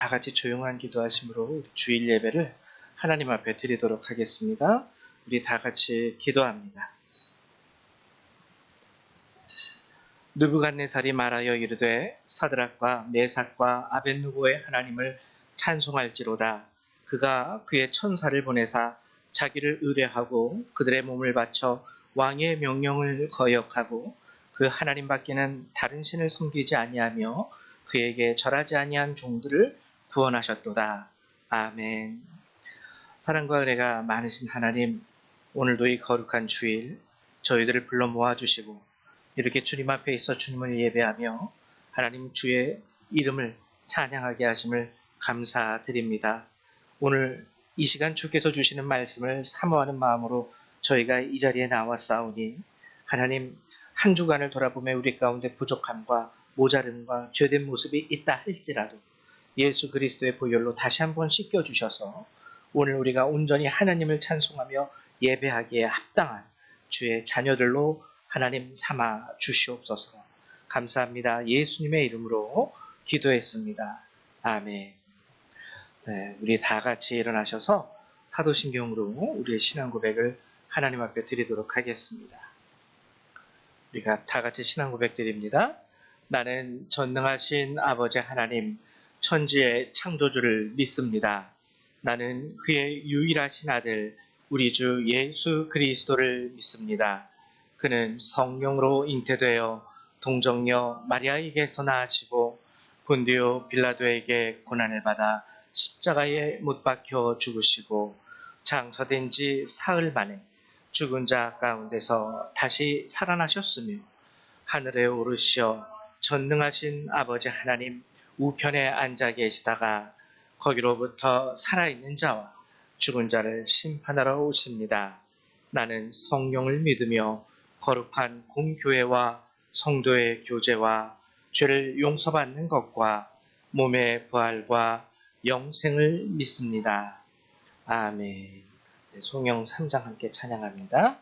다 같이 조용한 기도하심으로 우리 주일 예배를 하나님 앞에 드리도록 하겠습니다. 우리 다 같이 기도합니다. 느부갓네살이 말하여 이르되 사드락과 메삭과 아벳느고의 하나님을 찬송할지로다. 그가 그의 천사를 보내사 자기를 의뢰하고 그들의 몸을 바쳐 왕의 명령을 거역하고 그 하나님밖에는 다른 신을 섬기지 아니하며 그에게 절하지 아니한 종들을 구원하셨도다. 아멘. 사랑과 은혜가 많으신 하나님, 오늘도 이 거룩한 주일 저희들을 불러 모아주시고 이렇게 주님 앞에 있어 주님을 예배하며 하나님 주의 이름을 찬양하게 하심을 감사드립니다. 오늘 이 시간 주께서 주시는 말씀을 사모하는 마음으로 저희가 이 자리에 나왔사오니 하나님 한 주간을 돌아보며 우리 가운데 부족함과 모자름과 죄된 모습이 있다 할지라도 예수 그리스도의 보혈로 다시 한번 씻겨주셔서 오늘 우리가 온전히 하나님을 찬송하며 예배하기에 합당한 주의 자녀들로 하나님 삼아 주시옵소서. 감사합니다. 예수님의 이름으로 기도했습니다. 아멘. 네, 우리 다 같이 일어나셔서 사도신경으로 우리의 신앙 고백을 하나님 앞에 드리도록 하겠습니다. 우리가 다 같이 신앙 고백 드립니다. 나는 전능하신 아버지 하나님, 천지의 창조주를 믿습니다. 나는 그의 유일하신 아들, 우리 주 예수 그리스도를 믿습니다. 그는 성령으로 잉태되어 동정녀 마리아에게서 나아지고 본디오 빌라도에게 고난을 받아 십자가에 못 박혀 죽으시고 장사된 지 사흘 만에 죽은 자 가운데서 다시 살아나셨으며 하늘에 오르시어 전능하신 아버지 하나님 우편에 앉아 계시다가 거기로부터 살아있는 자와 죽은 자를 심판하러 오십니다. 나는 성령을 믿으며 거룩한 공교회와 성도의 교제와 죄를 용서받는 것과 몸의 부활과 영생을 믿습니다. 아멘. 송영 3장 함께 찬양합니다.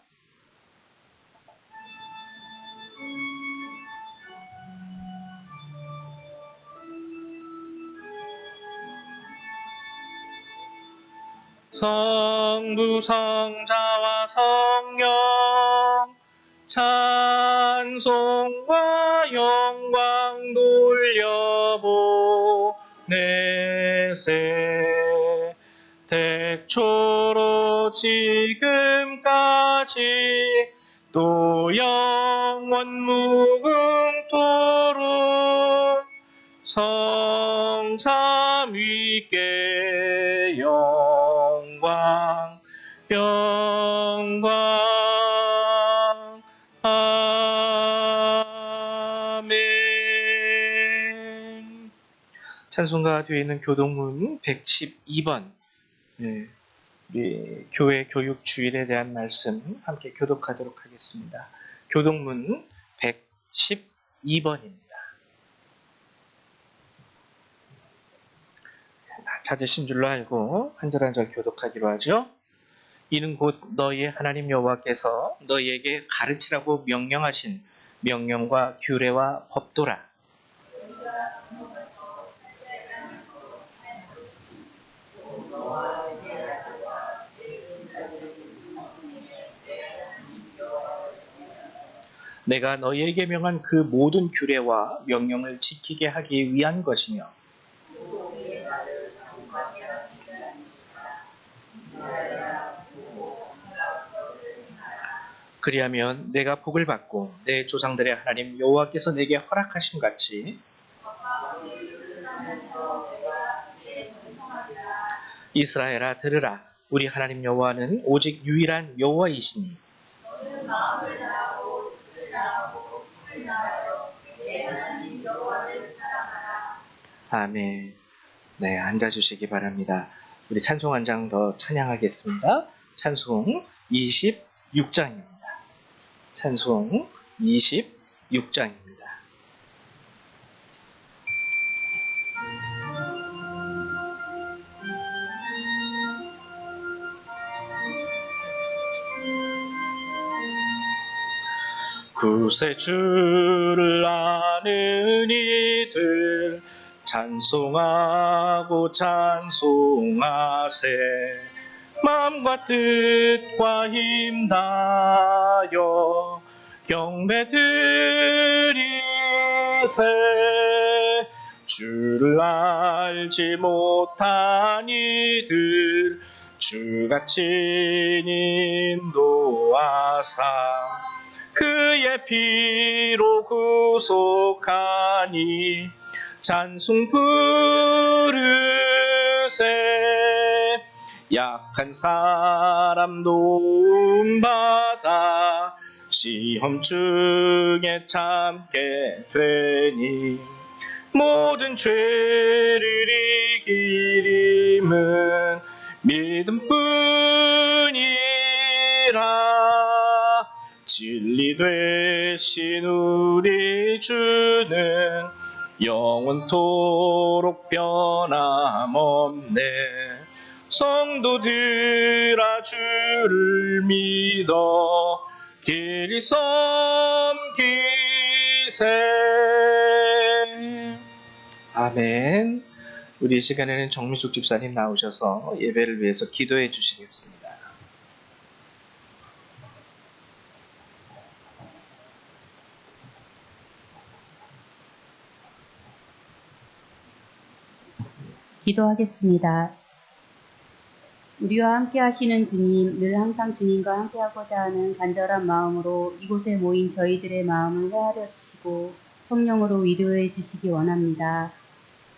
성부 성자와 성령 찬송과 영광 돌려보내세. 태초로 지금까지 또 영원 무궁토록 성삼위께 영광 아멘. 찬송가 뒤에 있는 교동문 112번 우리 교회 교육 주일에 대한 말씀 함께 교독하도록 하겠습니다. 교동문 112번입니다. 찾으신 줄로 알고 한 절 한 절 교독하기로 하죠. 이는 곧 너희의 하나님 여호와께서 너희에게 가르치라고 명령하신 명령과 규례와 법도라. 내가 너희에게 명한 그 모든 규례와 명령을 지키게 하기 위한 것이며 그리하면 내가 복을 받고 내 조상들의 하나님 여호와께서 내게 허락하신 같이 이스라엘아 들으라. 우리 하나님 여호와는 오직 유일한 여호와이시니 아멘. 네, 앉아주시기 바랍니다. 우리 찬송 한 장 더 찬양하겠습니다. 찬송 26장입니다. 찬송 26장입니다. 구세주를 아는 이들 찬송하고 찬송하세. 마음과 뜻과 힘 다하여 경배 드리세. 주를 알지 못한 이들 주같이 인도하사 그의 피로 구속하니 찬송 부르세. 약한 사람 도움받아 시험 중에 참게 되니 모든 죄를 이기림은 믿음뿐이라. 진리 되신 우리 주는 영원토록 변함없네. 성도들아 주를 믿어 길이 섬기세. 아멘. 우리 이 시간에는 정미숙 집사님 나오셔서 예배를 위해서 기도해 주시겠습니다. 기도하겠습니다. 우리와 함께 하시는 주님, 늘 항상 주님과 함께 하고자 하는 간절한 마음으로 이곳에 모인 저희들의 마음을 헤아려 주시고 성령으로 위로해 주시기 원합니다.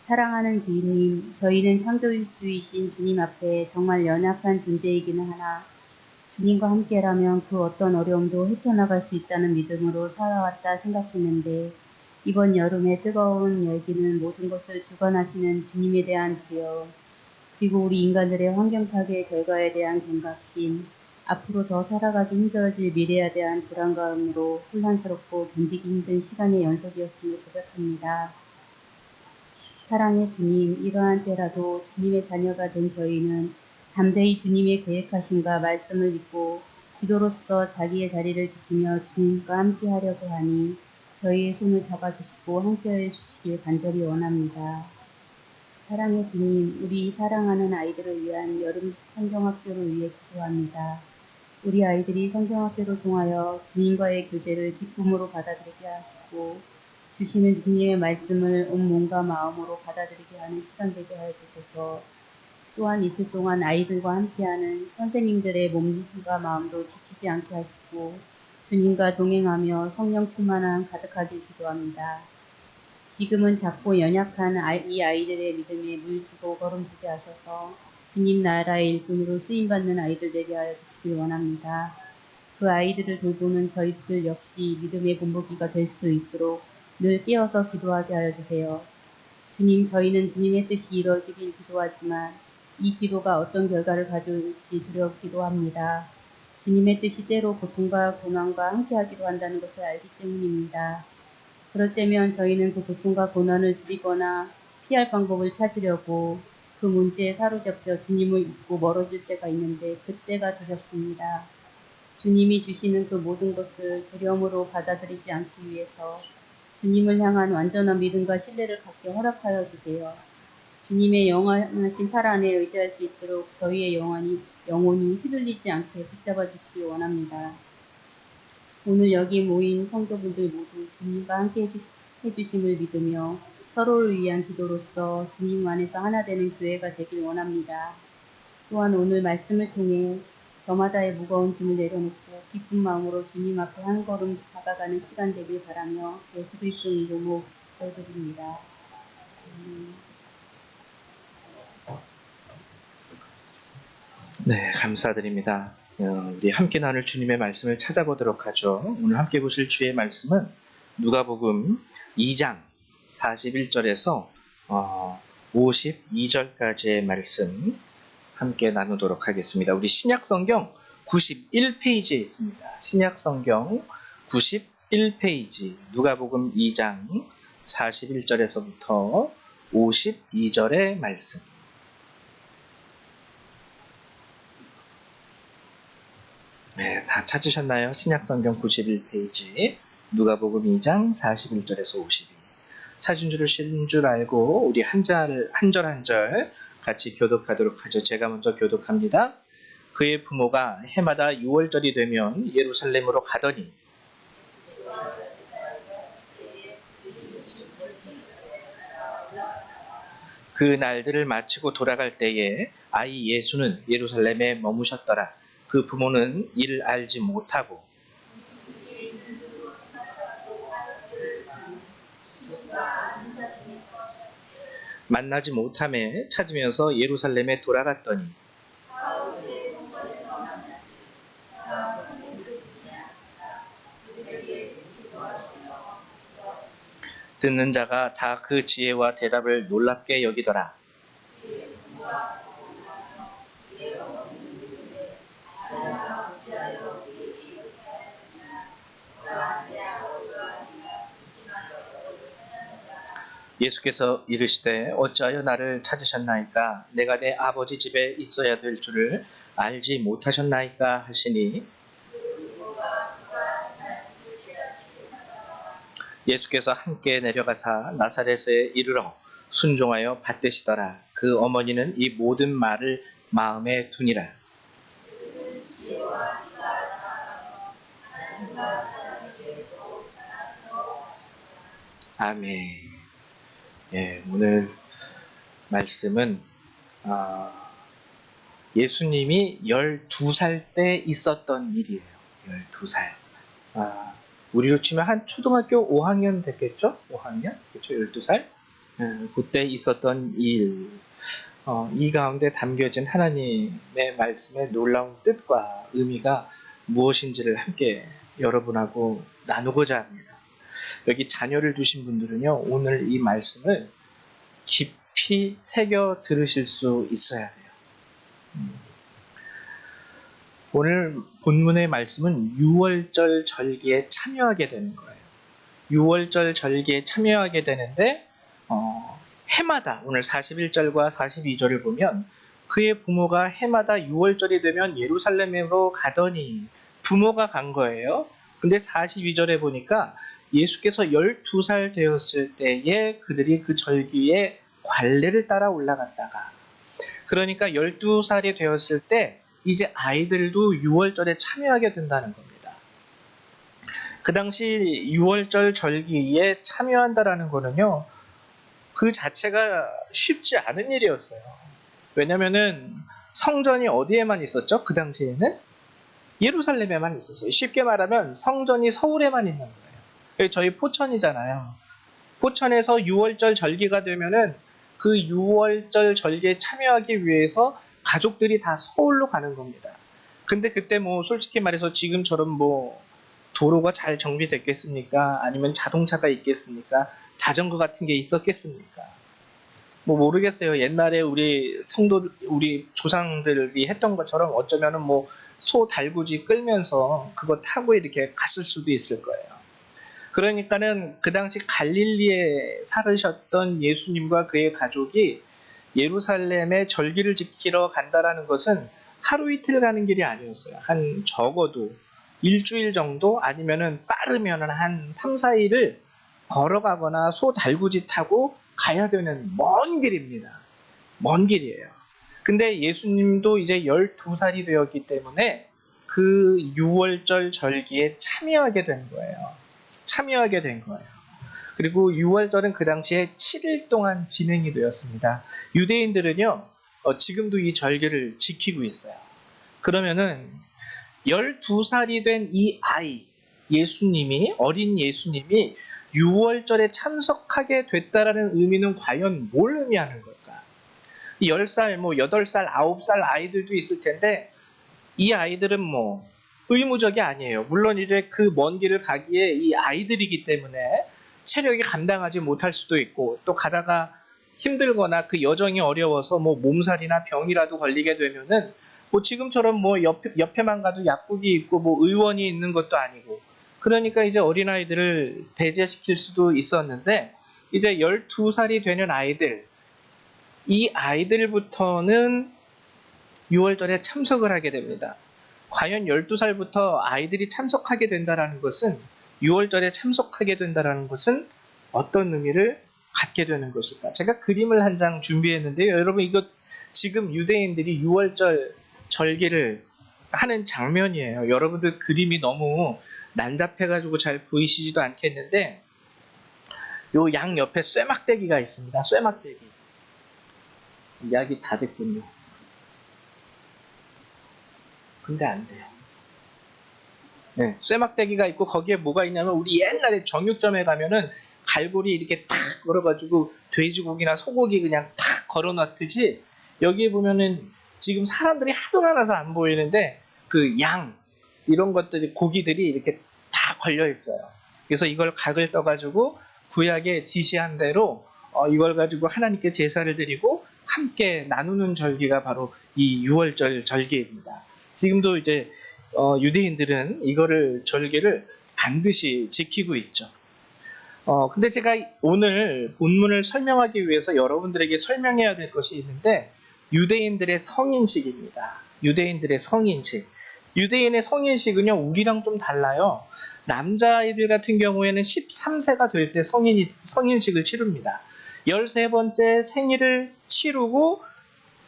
사랑하는 주님, 저희는 창조주이신 주님 앞에 정말 연약한 존재이기는 하나 주님과 함께라면 그 어떤 어려움도 헤쳐나갈 수 있다는 믿음으로 살아왔다 생각했는데 이번 여름의 뜨거운 열기는 모든 것을 주관하시는 주님에 대한 두려움, 그리고 우리 인간들의 환경 파괴 결과에 대한 경각심, 앞으로 더 살아가기 힘들어질 미래에 대한 불안감으로 혼란스럽고 견디기 힘든 시간의 연속이었음을 고백합니다. 사랑의 주님, 이러한 때라도 주님의 자녀가 된 저희는 담대히 주님의 계획하심과 말씀을 믿고 기도로서 자기의 자리를 지키며 주님과 함께 하려고 하니 저희의 손을 잡아주시고 함께해 주시길 간절히 원합니다. 사랑의 주님, 우리 사랑하는 아이들을 위한 여름 성경학교를 위해 기도합니다. 우리 아이들이 성경학교를 통하여 주님과의 교제를 기쁨으로 받아들이게 하시고 주시는 주님의 말씀을 온 몸과 마음으로 받아들이게 하는 시간 되게 하여 주셔서 또한 이틀 동안 아이들과 함께하는 선생님들의 몸과 마음도 지치지 않게 하시고 주님과 동행하며 성령 충만함 가득하길 기도합니다. 지금은 작고 연약한 이 아이들의 믿음에 물주고 걸음지게 하셔서 주님 나라의 일꾼으로 쓰임받는 아이들 되게 하여 주시길 원합니다. 그 아이들을 돌보는 저희들 역시 믿음의 본보기가 될 수 있도록 늘 깨어서 기도하게 하여 주세요. 주님, 저희는 주님의 뜻이 이루어지길 기도하지만 이 기도가 어떤 결과를 가져올지 두렵기도 합니다. 주님의 뜻이 때로 고통과 고난과 함께하기도 한다는 것을 알기 때문입니다. 그럴 때면 저희는 그 고통과 고난을 줄이거나 피할 방법을 찾으려고 그 문제에 사로잡혀 주님을 잊고 멀어질 때가 있는데 그때가 두렵습니다. 주님이 주시는 그 모든 것을 두려움으로 받아들이지 않기 위해서 주님을 향한 완전한 믿음과 신뢰를 갖게 허락하여 주세요. 주님의 영원하신 팔 안에 의지할 수 있도록 저희의 영혼이 휘둘리지 않게 붙잡아 주시기 원합니다. 오늘 여기 모인 성도분들 모두 주님과 함께 해주심을 믿으며 서로를 위한 기도로서 주님 안에서 하나 되는 교회가 되길 원합니다. 또한 오늘 말씀을 통해 저마다의 무거운 짐을 내려놓고 기쁜 마음으로 주님 앞에 한 걸음 다가가는 시간 되길 바라며 예수 그리스도 이름으로 기도드립니다. 네, 감사드립니다. 우리 함께 나눌 주님의 말씀을 찾아보도록 하죠. 오늘 함께 보실 주의 말씀은 누가복음 2장 41절에서 52절까지의 말씀 함께 나누도록 하겠습니다. 우리 신약성경 91페이지에 있습니다. 신약성경 91페이지 누가복음 2장 41절에서부터 52절의 말씀. 네, 다 찾으셨나요? 신약성경 91페이지 누가복음 2장 41절에서 52. 찾은 줄 알고 우리 한 절 한 절 같이 교독하도록 하죠. 제가 먼저 교독합니다. 그의 부모가 해마다 6월절이 되면 예루살렘으로 가더니 그 날들을 마치고 돌아갈 때에 아이 예수는 예루살렘에 머무셨더라. 그 부모는 이를 알지 못하고 만나지 못함에 찾으면서 예루살렘에 돌아갔더니 듣는 자가 다 그 지혜와 대답을 놀랍게 여기더라. 예수께서 이르시되 어찌하여 나를 찾으셨나이까? 내가 내 아버지 집에 있어야 될 줄을 알지 못하셨나이까? 하시니 예수께서 함께 내려가사 나사렛에 이르러 순종하여 받드시더라. 그 어머니는 이 모든 말을 마음에 두니라. 아멘. 예, 오늘 말씀은 예수님이 12살 때 있었던 일이에요. 12살. 우리로 치면 한 초등학교 5학년 됐겠죠? 5학년? 그렇죠? 12살? 그때 있었던 일. 이 가운데 담겨진 하나님의 말씀의 놀라운 뜻과 의미가 무엇인지를 함께 여러분하고 나누고자 합니다. 여기 자녀를 두신 분들은요, 오늘 이 말씀을 깊이 새겨 들으실 수 있어야 돼요. 오늘 본문의 말씀은 6월절 절기에 참여하게 되는 거예요. 6월절 절기에 참여하게 되는데 해마다 오늘 41절과 42절을 보면 그의 부모가 해마다 6월절이 되면 예루살렘으로 가더니 부모가 간 거예요. 근데 42절에 보니까 예수께서 12살 되었을 때에 그들이 그 절기에 관례를 따라 올라갔다가 그러니까 12살이 되었을 때 이제 아이들도 6월절에 참여하게 된다는 겁니다. 그 당시 6월절 절기에 참여한다라는 거는요, 그 자체가 쉽지 않은 일이었어요. 왜냐면은 성전이 어디에만 있었죠? 그 당시에는 예루살렘에만 있었어요. 쉽게 말하면 성전이 서울에만 있는 거예요. 저희 포천이잖아요. 포천에서 6월절 절기가 되면은 그 6월절 절기에 참여하기 위해서 가족들이 다 서울로 가는 겁니다. 근데 그때 뭐 솔직히 말해서 지금처럼 뭐 도로가 잘 정비됐겠습니까? 아니면 자동차가 있겠습니까? 자전거 같은 게 있었겠습니까? 뭐 모르겠어요. 옛날에 우리 조상들이 했던 것처럼 어쩌면은 뭐 소 달구지 끌면서 그거 타고 이렇게 갔을 수도 있을 거예요. 그러니까는 그 당시 갈릴리에 살으셨던 예수님과 그의 가족이 예루살렘에 절기를 지키러 간다라는 것은 하루 이틀 가는 길이 아니었어요. 한 적어도 일주일 정도 아니면은 빠르면은 한 3, 4일을 걸어가거나 소 달구지 타고 가야 되는 먼 길입니다. 먼 길이에요. 근데 예수님도 이제 12살이 되었기 때문에 그 6월절 절기에 참여하게 된 거예요. 참여하게 된 거예요. 그리고 6월절은 그 당시에 7일 동안 진행이 되었습니다. 유대인들은요, 지금도 이 절기를 지키고 있어요. 그러면은 12살이 된 이 아이, 어린 예수님이 6월절에 참석하게 됐다라는 의미는 과연 뭘 의미하는 걸까? 10살, 뭐 8살, 9살 아이들도 있을 텐데 이 아이들은 뭐 의무적이 아니에요. 물론 이제 그 먼 길을 가기에 이 아이들이기 때문에 체력이 감당하지 못할 수도 있고 또 가다가 힘들거나 그 여정이 어려워서 뭐 몸살이나 병이라도 걸리게 되면은 뭐 지금처럼 뭐 옆에만 가도 약국이 있고 뭐 의원이 있는 것도 아니고 그러니까 이제 어린아이들을 배제시킬 수도 있었는데 이제 12살이 되는 아이들 이 아이들부터는 6월절에 참석을 하게 됩니다. 과연 12살부터 아이들이 참석하게 된다는 것은 6월절에 참석하게 된다는 것은 어떤 의미를 갖게 되는 것일까? 제가 그림을 한 장 준비했는데요. 여러분 이거 지금 유대인들이 6월절 절기를 하는 장면이에요. 여러분들 그림이 너무 난잡해가지고 잘 보이시지도 않겠는데 요 양 옆에 쇠막대기가 있습니다. 쇠막대기. 이야기 다 됐군요. 근데 안 돼요. 네, 쇠막대기가 있고 거기에 뭐가 있냐면 우리 옛날에 정육점에 가면은 갈고리 이렇게 탁 걸어가지고 돼지고기나 소고기 그냥 탁 걸어놨듯이 여기에 보면은 지금 사람들이 하도 많아서 안 보이는데 그 양 이런 것들이 고기들이 이렇게 다 걸려 있어요. 그래서 이걸 각을 떠가지고 구약에 지시한 대로 이걸 가지고 하나님께 제사를 드리고 함께 나누는 절기가 바로 이 유월절 절기입니다. 지금도 이제 유대인들은 이거를 절기를 반드시 지키고 있죠. 근데 제가 오늘 본문을 설명하기 위해서 여러분들에게 설명해야 될 것이 있는데 유대인들의 성인식입니다. 유대인들의 성인식. 유대인의 성인식은요, 우리랑 좀 달라요. 남자아이들 같은 경우에는 13세가 될 때 성인식을 치릅니다. 13번째 생일을 치르고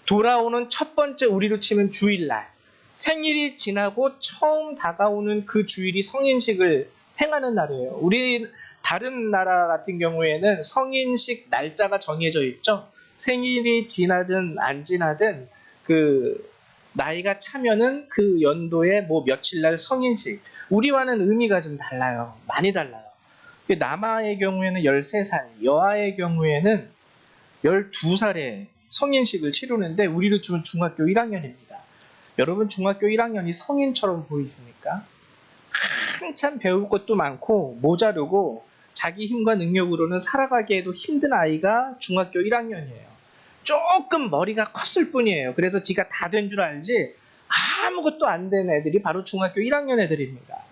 돌아오는 첫 번째 우리로 치면 주일날. 생일이 지나고 처음 다가오는 그 주일이 성인식을 행하는 날이에요. 우리 다른 나라 같은 경우에는 성인식 날짜가 정해져 있죠. 생일이 지나든 안 지나든 그 나이가 차면은 그 연도에 뭐 며칠 날 성인식. 우리와는 의미가 좀 달라요. 많이 달라요. 남아의 경우에는 13살, 여아의 경우에는 12살에 성인식을 치르는데 우리로 치면 중학교 1학년입니다. 여러분 중학교 1학년이 성인처럼 보이십니까? 한참 배울 것도 많고 모자르고 자기 힘과 능력으로는 살아가기에도 힘든 아이가 중학교 1학년이에요. 조금 머리가 컸을 뿐이에요. 그래서 지가 다 된 줄 알지 아무것도 안 된 애들이 바로 중학교 1학년 애들입니다.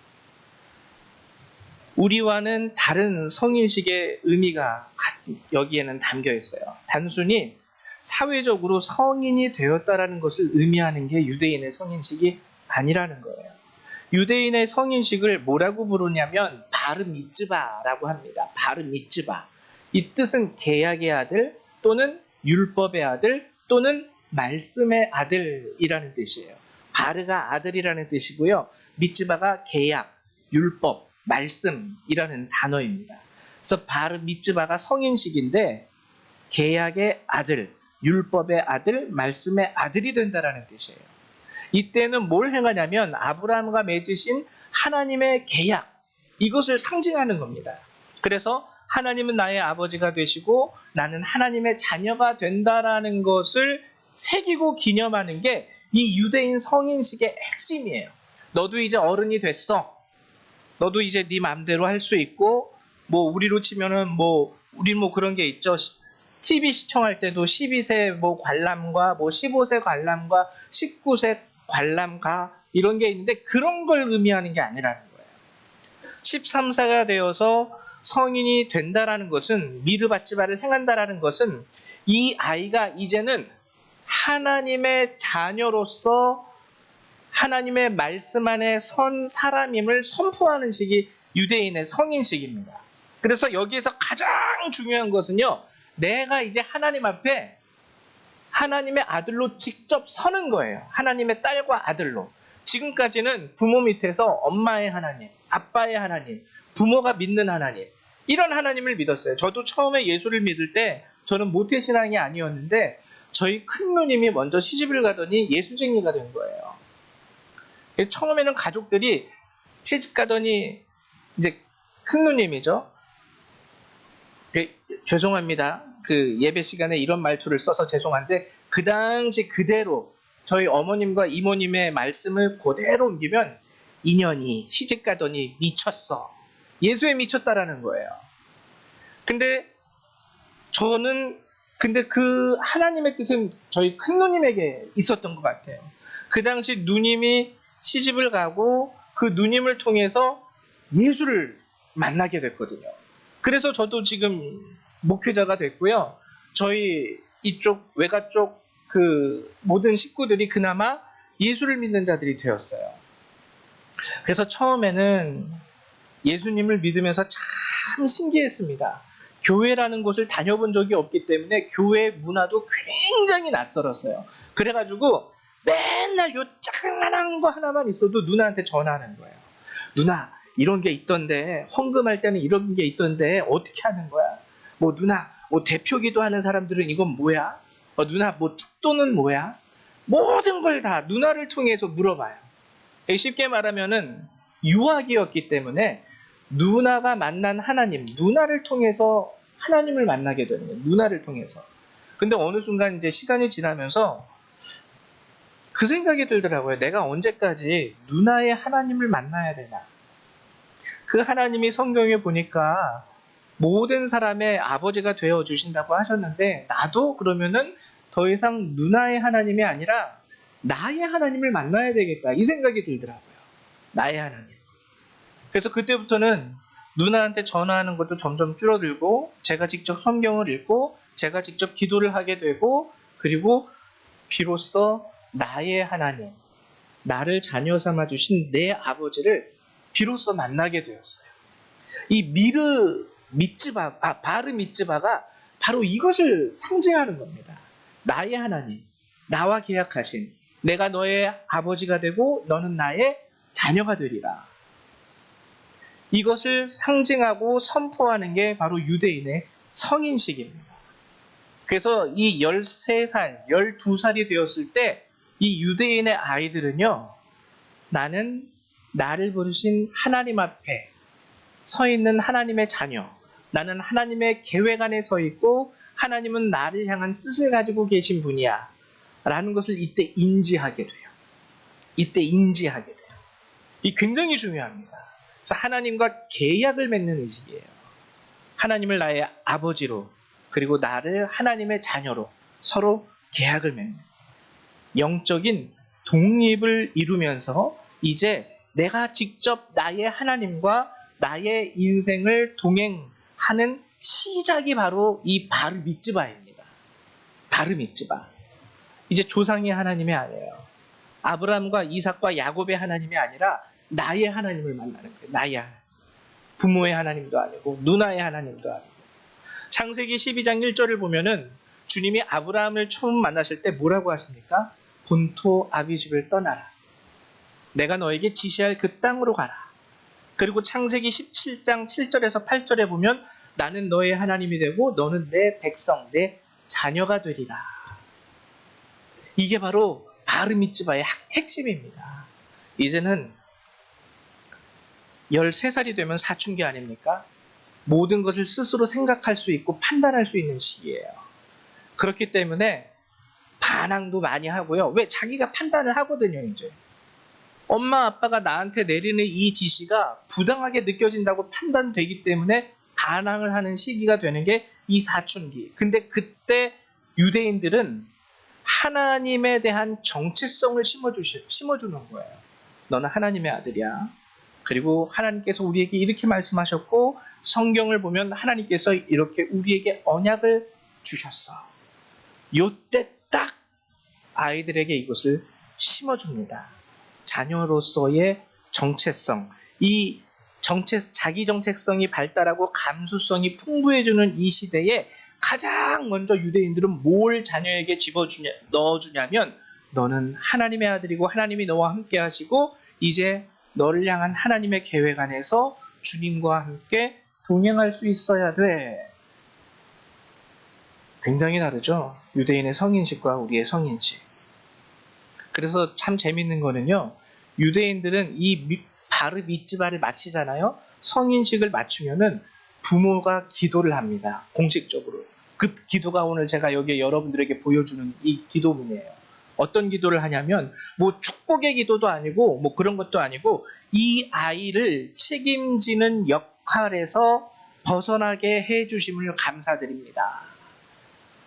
우리와는 다른 성인식의 의미가 여기에는 담겨 있어요. 단순히 사회적으로 성인이 되었다라는 것을 의미하는 게 유대인의 성인식이 아니라는 거예요. 유대인의 성인식을 뭐라고 부르냐면 바르 미츠바라고 합니다. 바르 미츠바. 이 뜻은 계약의 아들 또는 율법의 아들 또는 말씀의 아들이라는 뜻이에요. 바르가 아들이라는 뜻이고요. 미츠바가 계약, 율법, 말씀이라는 단어입니다. 그래서 바르 미츠바가 성인식인데 계약의 아들, 율법의 아들, 말씀의 아들이 된다라는 뜻이에요. 이때는 뭘 행하냐면 아브라함과 맺으신 하나님의 계약, 이것을 상징하는 겁니다. 그래서 하나님은 나의 아버지가 되시고 나는 하나님의 자녀가 된다라는 것을 새기고 기념하는 게 이 유대인 성인식의 핵심이에요. 너도 이제 어른이 됐어. 너도 이제 네 마음대로 할 수 있고 뭐 우리로 치면은 우리 그런 게 있죠. TV 시청할 때도 12세 관람과 15세 관람과 19세 관람가 이런 게 있는데 그런 걸 의미하는 게 아니라는 거예요. 13세가 되어서 성인이 된다라는 것은 미르바치바를 행한다라는 것은 이 아이가 이제는 하나님의 자녀로서 하나님의 말씀 안에 선 사람임을 선포하는 식이 유대인의 성인식입니다. 그래서 여기에서 가장 중요한 것은요. 내가 이제 하나님 앞에 하나님의 아들로 직접 서는 거예요. 하나님의 딸과 아들로. 지금까지는 부모 밑에서 엄마의 하나님, 아빠의 하나님, 부모가 믿는 하나님, 이런 하나님을 믿었어요. 저도 처음에 예수를 믿을 때 저는 모태신앙이 아니었는데 저희 큰 누님이 먼저 시집을 가더니 예수쟁이가 된 거예요. 처음에는 가족들이 시집 가더니 이제 큰 누님이죠. 죄송합니다. 그 예배 시간에 이런 말투를 써서 죄송한데 그 당시 그대로 저희 어머님과 이모님의 말씀을 그대로 옮기면 인연이 시집 가더니 미쳤어. 예수에 미쳤다라는 거예요. 근데 그 하나님의 뜻은 저희 큰 누님에게 있었던 것 같아요. 그 당시 누님이 시집을 가고 그 누님을 통해서 예수를 만나게 됐거든요. 그래서 저도 지금 목회자가 됐고요. 저희 이쪽 외가 쪽 그 모든 식구들이 그나마 예수를 믿는 자들이 되었어요. 그래서 처음에는 예수님을 믿으면서 참 신기했습니다. 교회라는 곳을 다녀본 적이 없기 때문에 교회 문화도 굉장히 낯설었어요. 그래가지고 맨날 요 작은 거 하나만 있어도 누나한테 전화하는 거예요. 누나, 이런 게 있던데, 헌금할 때는 이런 게 있던데 어떻게 하는 거야? 뭐 누나, 뭐 대표기도 하는 사람들은 이건 뭐야? 누나, 뭐 축도는 뭐야? 모든 걸 다 누나를 통해서 물어봐요. 쉽게 말하면은 유학이었기 때문에 누나가 만난 하나님, 누나를 통해서 하나님을 만나게 되는 거예요. 누나를 통해서. 근데 어느 순간 이제 시간이 지나면서 그 생각이 들더라고요. 내가 언제까지 누나의 하나님을 만나야 되나? 그 하나님이 성경에 보니까 모든 사람의 아버지가 되어 주신다고 하셨는데, 나도 그러면은 더 이상 누나의 하나님이 아니라 나의 하나님을 만나야 되겠다, 이 생각이 들더라고요. 나의 하나님. 그래서 그때부터는 누나한테 전화하는 것도 점점 줄어들고, 제가 직접 성경을 읽고 제가 직접 기도를 하게 되고, 그리고 비로소 나의 하나님, 나를 자녀 삼아 주신 내 아버지를 비로소 만나게 되었어요. 이 바르 미츠바가 바로 이것을 상징하는 겁니다. 나의 하나님, 나와 계약하신, 내가 너의 아버지가 되고 너는 나의 자녀가 되리라. 이것을 상징하고 선포하는 게 바로 유대인의 성인식입니다. 그래서 이 13살, 12살이 되었을 때 이 유대인의 아이들은요, 나는 나를 부르신 하나님 앞에 서 있는 하나님의 자녀, 나는 하나님의 계획 안에 서 있고 하나님은 나를 향한 뜻을 가지고 계신 분이야 라는 것을 이때 인지하게 돼요. 이때 인지하게 돼요. 이 굉장히 중요합니다. 그래서 하나님과 계약을 맺는 의식이에요. 하나님을 나의 아버지로, 그리고 나를 하나님의 자녀로 서로 계약을 맺는 영적인 독립을 이루면서 이제 내가 직접 나의 하나님과 나의 인생을 동행하는 시작이 바로 이 바르 미츠바입니다. 바르 미츠바. 이제 조상의 하나님이 아니에요. 아브라함과 이삭과 야곱의 하나님이 아니라 나의 하나님을 만나는 거예요. 나의 하나님. 부모의 하나님도 아니고 누나의 하나님도 아니고. 창세기 12장 1절을 보면은 주님이 아브라함을 처음 만나실 때 뭐라고 하십니까? 본토 아비집을 떠나라. 내가 너에게 지시할 그 땅으로 가라. 그리고 창세기 17장 7절에서 8절에 보면 나는 너의 하나님이 되고 너는 내 백성, 내 자녀가 되리라. 이게 바로 바르 미츠바의 핵심입니다. 이제는 13살이 되면 사춘기 아닙니까? 모든 것을 스스로 생각할 수 있고 판단할 수 있는 시기예요. 그렇기 때문에 반항도 많이 하고요. 왜? 자기가 판단을 하거든요, 이제. 엄마 아빠가 나한테 내리는 이 지시가 부당하게 느껴진다고 판단되기 때문에 반항을 하는 시기가 되는 게 이 사춘기. 근데 그때 유대인들은 하나님에 대한 정체성을 심어주는 거예요. 너는 하나님의 아들이야. 그리고 하나님께서 우리에게 이렇게 말씀하셨고, 성경을 보면 하나님께서 이렇게 우리에게 언약을 주셨어. 요때 딱 아이들에게 이것을 심어줍니다. 자녀로서의 정체성, 자기 정체성이 발달하고 감수성이 풍부해지는 이 시대에 가장 먼저 유대인들은 뭘 자녀에게 넣어주냐면, 너는 하나님의 아들이고 하나님이 너와 함께 하시고 이제 너를 향한 하나님의 계획 안에서 주님과 함께 동행할 수 있어야 돼. 굉장히 다르죠? 유대인의 성인식과 우리의 성인식. 그래서 참 재밌는 거는요, 유대인들은 이 바르 미츠바를 마치잖아요. 성인식을 마치면은 부모가 기도를 합니다. 공식적으로. 그 기도가 오늘 제가 여기 여러분들에게 보여주는 이 기도문이에요. 어떤 기도를 하냐면, 뭐 축복의 기도도 아니고 뭐 그런 것도 아니고, 이 아이를 책임지는 역할에서 벗어나게 해주심을 감사드립니다.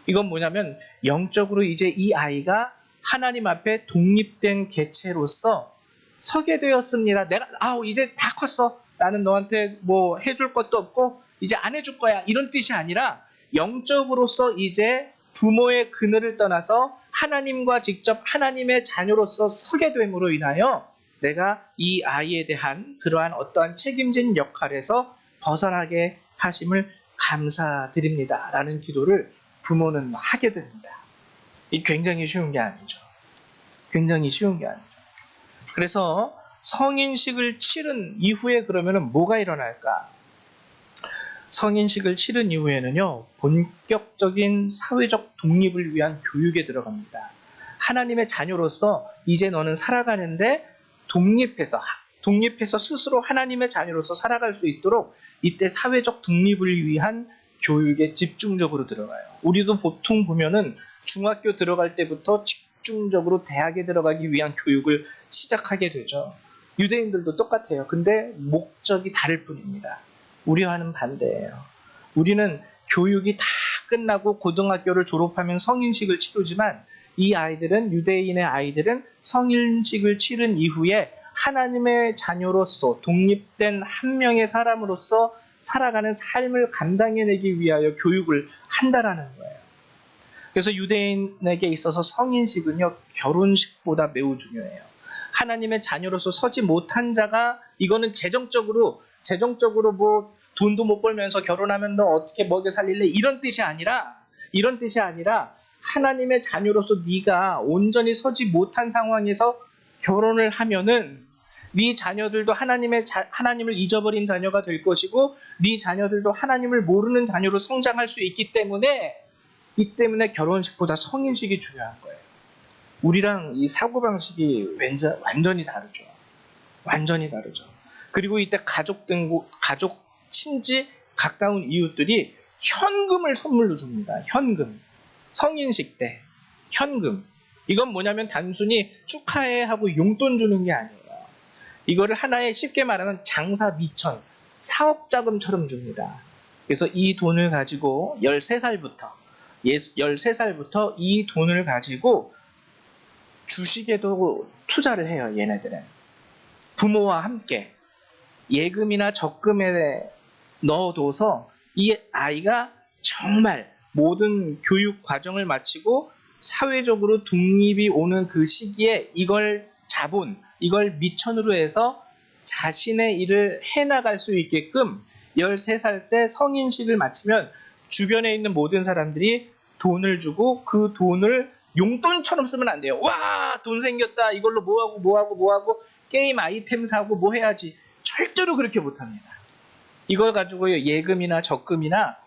이건 뭐냐면, 영적으로 이제 이 아이가 하나님 앞에 독립된 개체로서 서게 되었습니다. 내가 이제 다 컸어. 나는 너한테 뭐 해줄 것도 없고 이제 안 해줄 거야. 이런 뜻이 아니라 영적으로서 이제 부모의 그늘을 떠나서 하나님과 직접 하나님의 자녀로서 서게 됨으로 인하여 내가 이 아이에 대한 그러한 어떠한 책임진 역할에서 벗어나게 하심을 감사드립니다 라는 기도를 부모는 하게 됩니다. 이 굉장히 쉬운 게 아니죠. 굉장히 쉬운 게 아니죠. 그래서 성인식을 치른 이후에 그러면은 뭐가 일어날까? 성인식을 치른 이후에는요, 본격적인 사회적 독립을 위한 교육에 들어갑니다. 하나님의 자녀로서 이제 너는 살아가는데 독립해서 스스로 하나님의 자녀로서 살아갈 수 있도록 이때 사회적 독립을 위한 교육에 집중적으로 들어가요. 우리도 보통 보면은 중학교 들어갈 때부터 집중적으로 대학에 들어가기 위한 교육을 시작하게 되죠. 유대인들도 똑같아요. 근데 목적이 다를 뿐입니다. 우리와는 반대예요. 우리는 교육이 다 끝나고 고등학교를 졸업하면 성인식을 치르지만 이 아이들은, 유대인의 아이들은 성인식을 치른 이후에 하나님의 자녀로서 독립된 한 명의 사람으로서 살아가는 삶을 감당해내기 위하여 교육을 한다라는 거예요. 그래서 유대인에게 있어서 성인식은요, 결혼식보다 매우 중요해요. 하나님의 자녀로서 서지 못한 자가, 이거는 재정적으로 뭐 돈도 못 벌면서 결혼하면 너 어떻게 먹여 살릴래? 이런 뜻이 아니라 하나님의 자녀로서 네가 온전히 서지 못한 상황에서 결혼을 하면은 네 자녀들도 하나님을 잊어버린 자녀가 될 것이고 네 자녀들도 하나님을 모르는 자녀로 성장할 수 있기 때문에 결혼식보다 성인식이 중요한 거예요. 우리랑 이 사고방식이 완전히 다르죠. 완전히 다르죠. 그리고 이때 가족, 친지, 가까운 이웃들이 현금을 선물로 줍니다. 현금. 성인식 때 현금. 이건 뭐냐면 단순히 축하해 하고 용돈 주는 게 아니에요. 이거를 하나의 쉽게 말하면 장사 미천, 사업자금처럼 줍니다. 그래서 이 돈을 가지고 13살부터 이 돈을 가지고 주식에도 투자를 해요. 얘네들은. 부모와 함께 예금이나 적금에 넣어둬서 이 아이가 정말 모든 교육 과정을 마치고 사회적으로 독립이 오는 그 시기에 이걸 미천으로 해서 자신의 일을 해나갈 수 있게끔 13살 때 성인식을 마치면 주변에 있는 모든 사람들이 돈을 주고 그 돈을 용돈처럼 쓰면 안 돼요. 와, 돈 생겼다. 이걸로 뭐하고 게임 아이템 사고 뭐 해야지. 절대로 그렇게 못합니다. 이걸 가지고 예금이나 적금이나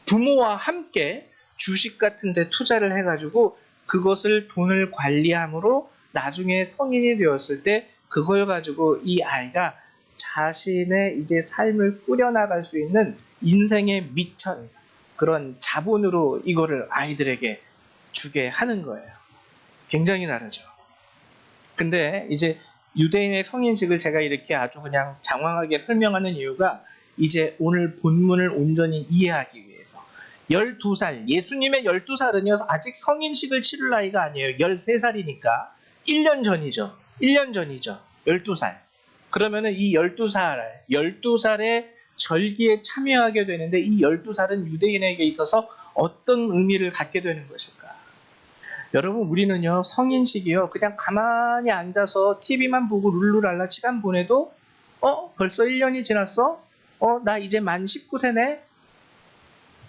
부모와 함께 주식 같은 데 투자를 해가지고 그것을 돈을 관리함으로 나중에 성인이 되었을 때 그걸 가지고 이 아이가 자신의 이제 삶을 꾸려나갈 수 있는 인생의 미천, 그런 자본으로 이거를 아이들에게 주게 하는 거예요. 굉장히 다르죠. 근데 이제 유대인의 성인식을 제가 이렇게 아주 그냥 장황하게 설명하는 이유가 이제 오늘 본문을 온전히 이해하기 위해서. 12살, 예수님의 12살은요, 아직 성인식을 치를 나이가 아니에요. 13살이니까 1년 전이죠. 12살. 그러면은 이 12살의 절기에 참여하게 되는데 이 12살은 유대인에게 있어서 어떤 의미를 갖게 되는 것일까? 여러분, 우리는요, 성인식이요, 그냥 가만히 앉아서 TV만 보고 룰루랄라 시간 보내도 벌써 1년이 지났어? 나 이제 만 19세네?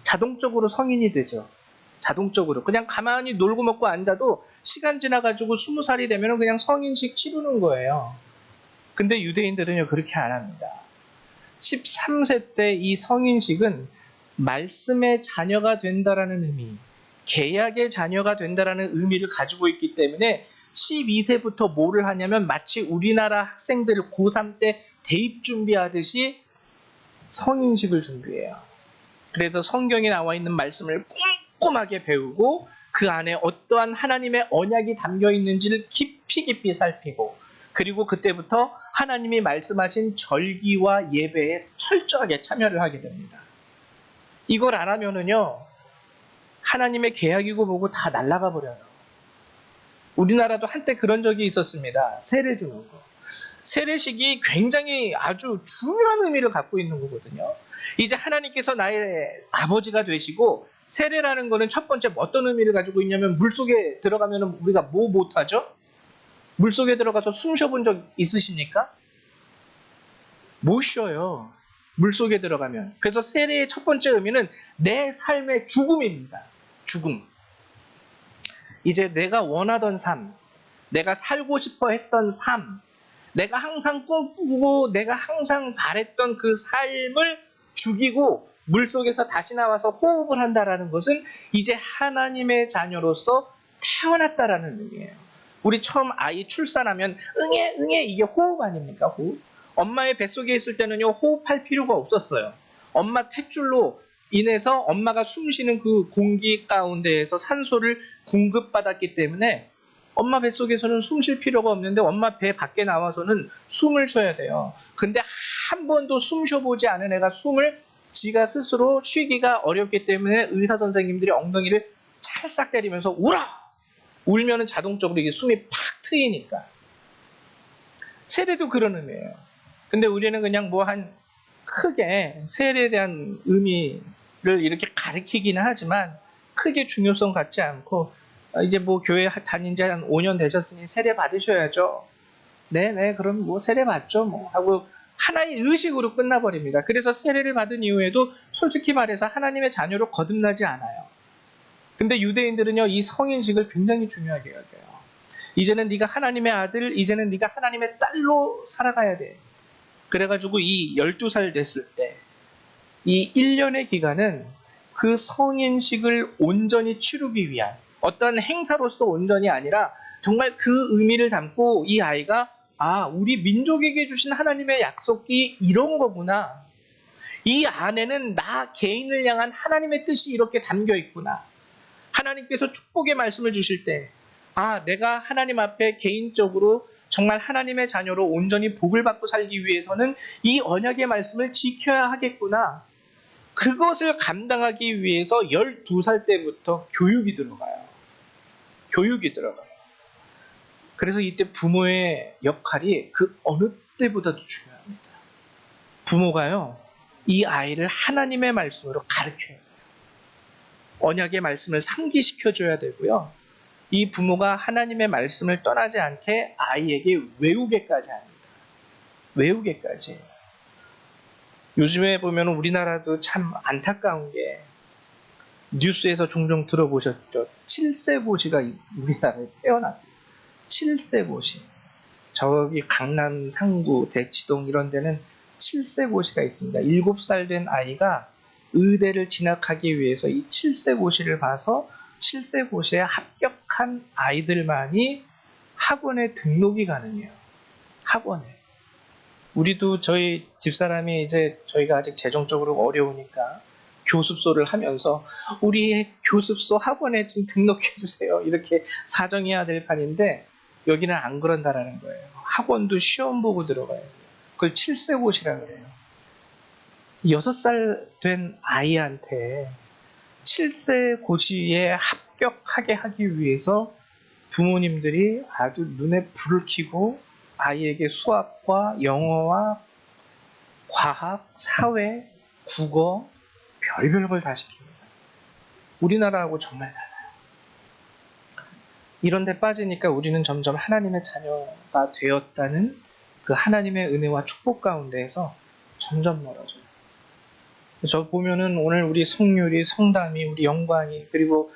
자동적으로 성인이 되죠. 자동적으로. 그냥 가만히 놀고 먹고 앉아도 시간 지나가지고 20살이 되면 그냥 성인식 치르는 거예요. 근데 유대인들은요, 그렇게 안 합니다. 13세 때 이 성인식은 말씀의 자녀가 된다라는 의미, 계약의 자녀가 된다라는 의미를 가지고 있기 때문에 12세부터 뭐를 하냐면 마치 우리나라 학생들 고3 때 대입 준비하듯이 성인식을 준비해요. 그래서 성경에 나와 있는 말씀을 꼼꼼하게 배우고 그 안에 어떠한 하나님의 언약이 담겨 있는지를 깊이 살피고 그리고 그때부터 하나님이 말씀하신 절기와 예배에 철저하게 참여를 하게 됩니다. 이걸 안 하면은요, 하나님의 계약이고 뭐고 다 날아가 버려요. 우리나라도 한때 그런 적이 있었습니다. 세례 주는 거. 세례식이 굉장히 아주 중요한 의미를 갖고 있는 거거든요. 이제 하나님께서 나의 아버지가 되시고 세례라는 거는 첫 번째 어떤 의미를 가지고 있냐면 물속에 들어가면 우리가 뭐 못하죠? 물속에 들어가서 숨 쉬어본 적 있으십니까? 못 쉬어요. 물속에 들어가면. 그래서 세례의 첫 번째 의미는 내 삶의 죽음입니다. 죽음. 이제 내가 원하던 삶, 내가 살고 싶어 했던 삶, 내가 항상 꿈꾸고 내가 항상 바랬던 그 삶을 죽이고 물속에서 다시 나와서 호흡을 한다라는 것은 이제 하나님의 자녀로서 태어났다라는 의미예요. 우리 처음 아이 출산하면 응애 응애 이게 호흡 아닙니까? 호흡. 엄마의 뱃속에 있을 때는요 호흡할 필요가 없었어요. 엄마 탯줄로 인해서 엄마가 숨쉬는 그 공기 가운데에서 산소를 공급받았기 때문에 엄마 뱃속에서는 숨 쉴 필요가 없는데 엄마 배 밖에 나와서는 숨을 쉬어야 돼요. 근데 한 번도 숨 쉬어보지 않은 애가 숨을 지가 스스로 쉬기가 어렵기 때문에 의사 선생님들이 엉덩이를 찰싹 때리면서 울어! 울면은 자동적으로 이게 숨이 팍 트이니까. 세례도 그런 의미예요. 근데 우리는 그냥 뭐 한 크게 세례에 대한 의미를 이렇게 가리키기는 하지만 크게 중요성 갖지 않고 이제 뭐 교회 다닌 지 한 5년 되셨으니 세례 받으셔야죠. 네네 그럼 뭐 세례 받죠 뭐 하고 하나의 의식으로 끝나버립니다. 그래서 세례를 받은 이후에도 솔직히 말해서 하나님의 자녀로 거듭나지 않아요. 근데 유대인들은요 이 성인식을 굉장히 중요하게 해야 돼요. 이제는 네가 하나님의 아들, 이제는 네가 하나님의 딸로 살아가야 돼. 그래가지고 이 12살 됐을 때 이 1년의 기간은 그 성인식을 온전히 치르기 위한 어떤 행사로서 온전히 아니라 정말 그 의미를 담고 이 아이가 우리 민족에게 주신 하나님의 약속이 이런 거구나. 이 안에는 나 개인을 향한 하나님의 뜻이 이렇게 담겨 있구나. 하나님께서 축복의 말씀을 주실 때 내가 하나님 앞에 개인적으로 정말 하나님의 자녀로 온전히 복을 받고 살기 위해서는 이 언약의 말씀을 지켜야 하겠구나. 그것을 감당하기 위해서 12살 때부터 교육이 들어가요. 교육이 들어가요. 그래서 이때 부모의 역할이 그 어느 때보다도 중요합니다. 부모가요, 이 아이를 하나님의 말씀으로 가르쳐야 돼요. 언약의 말씀을 상기시켜줘야 되고요. 이 부모가 하나님의 말씀을 떠나지 않게 아이에게 외우게까지 합니다. 외우게까지. 요즘에 보면 우리나라도 참 안타까운 게 뉴스에서 종종 들어보셨죠? 7세 고시가 우리나라에 태어났대요. 7세 고시. 저기 강남 상구 대치동 이런 데는 7세 고시가 있습니다. 7살 된 아이가 의대를 진학하기 위해서 이 7세 고시를 봐서 7세 고시에 합격한 아이들만이 학원에 등록이 가능해요. 학원에. 우리도 저희 집사람이 이제 저희가 아직 재정적으로 어려우니까 교습소를 하면서 우리 교습소 학원에 좀 등록해 주세요. 이렇게 사정해야 될 판인데 여기는 안 그런다라는 거예요. 학원도 시험 보고 들어가야 돼요. 그걸 7세 고시라 그래요. 6살 된 아이한테 7세 고시에 합격하게 하기 위해서 부모님들이 아주 눈에 불을 켜고 아이에게 수학과 영어와 과학, 사회, 국어 별별 걸 다 시킵니다. 우리나라하고 정말 달라요. 이런 데 빠지니까 우리는 점점 하나님의 자녀가 되었다는 그 하나님의 은혜와 축복 가운데에서 점점 멀어져요. 저 보면은 오늘 우리 성률이, 성담이, 우리 영광이 그리고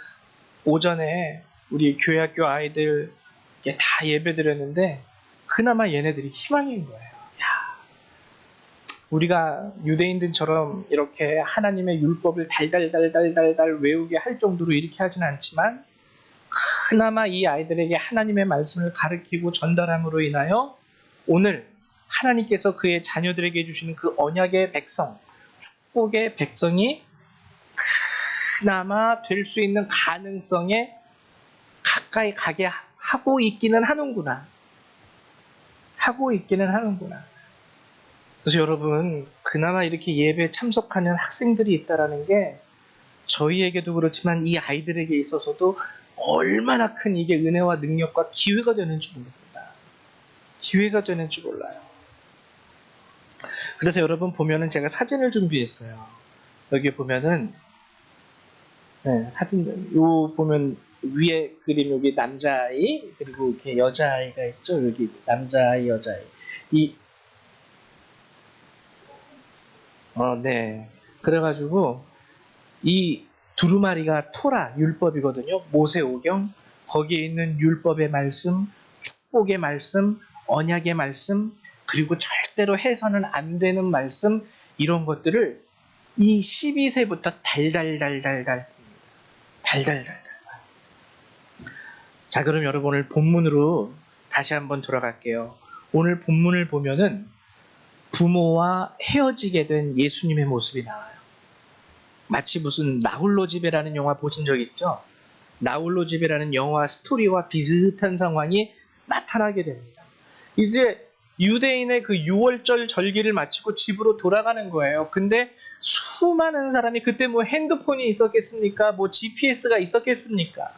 오전에 우리 교회학교 아이들 다 예배 드렸는데 그나마 얘네들이 희망인 거예요. 야, 우리가 유대인들처럼 이렇게 하나님의 율법을 달달달달달달 외우게 할 정도로 이렇게 하진 않지만 그나마 이 아이들에게 하나님의 말씀을 가르치고 전달함으로 인하여 오늘 하나님께서 그의 자녀들에게 주시는 그 언약의 백성, 축복의 백성이 그나마 될 수 있는 가능성에 가까이 가게 하고 있기는 하는구나. 하고 있기는 하는구나. 그래서 여러분, 그나마 이렇게 예배에 참석하는 학생들이 있다라는 게 저희에게도 그렇지만 이 아이들에게 있어서도 얼마나 큰 이게 은혜와 능력과 기회가 되는지 모릅니다. 기회가 되는지 몰라요. 그래서 여러분 보면은 제가 사진을 준비했어요. 여기 보면은 사진 요 보면 위에 그림 여기 남자아이 그리고 이렇게 여자아이가 있죠. 여기 남자아이 여자아이 이 네. 그래가지고 이 두루마리가 토라 율법이거든요. 모세오경 거기에 있는 율법의 말씀, 축복의 말씀, 언약의 말씀, 그리고 절대로 해서는 안 되는 말씀 이런 것들을 이 12세부터 달달달달달. 자, 그럼 여러분 오늘 본문으로 다시 한번 돌아갈게요. 오늘 본문을 보면은 부모와 헤어지게 된 예수님의 모습이 나와요. 마치 무슨 나홀로 집에라는 영화 보신 적 있죠? 나홀로 집에라는 영화 스토리와 비슷한 상황이 나타나게 됩니다. 이제 유대인의 그 6월절 절기를 마치고 집으로 돌아가는 거예요. 근데 수많은 사람이 그때 뭐 핸드폰이 있었겠습니까? 뭐 GPS가 있었겠습니까?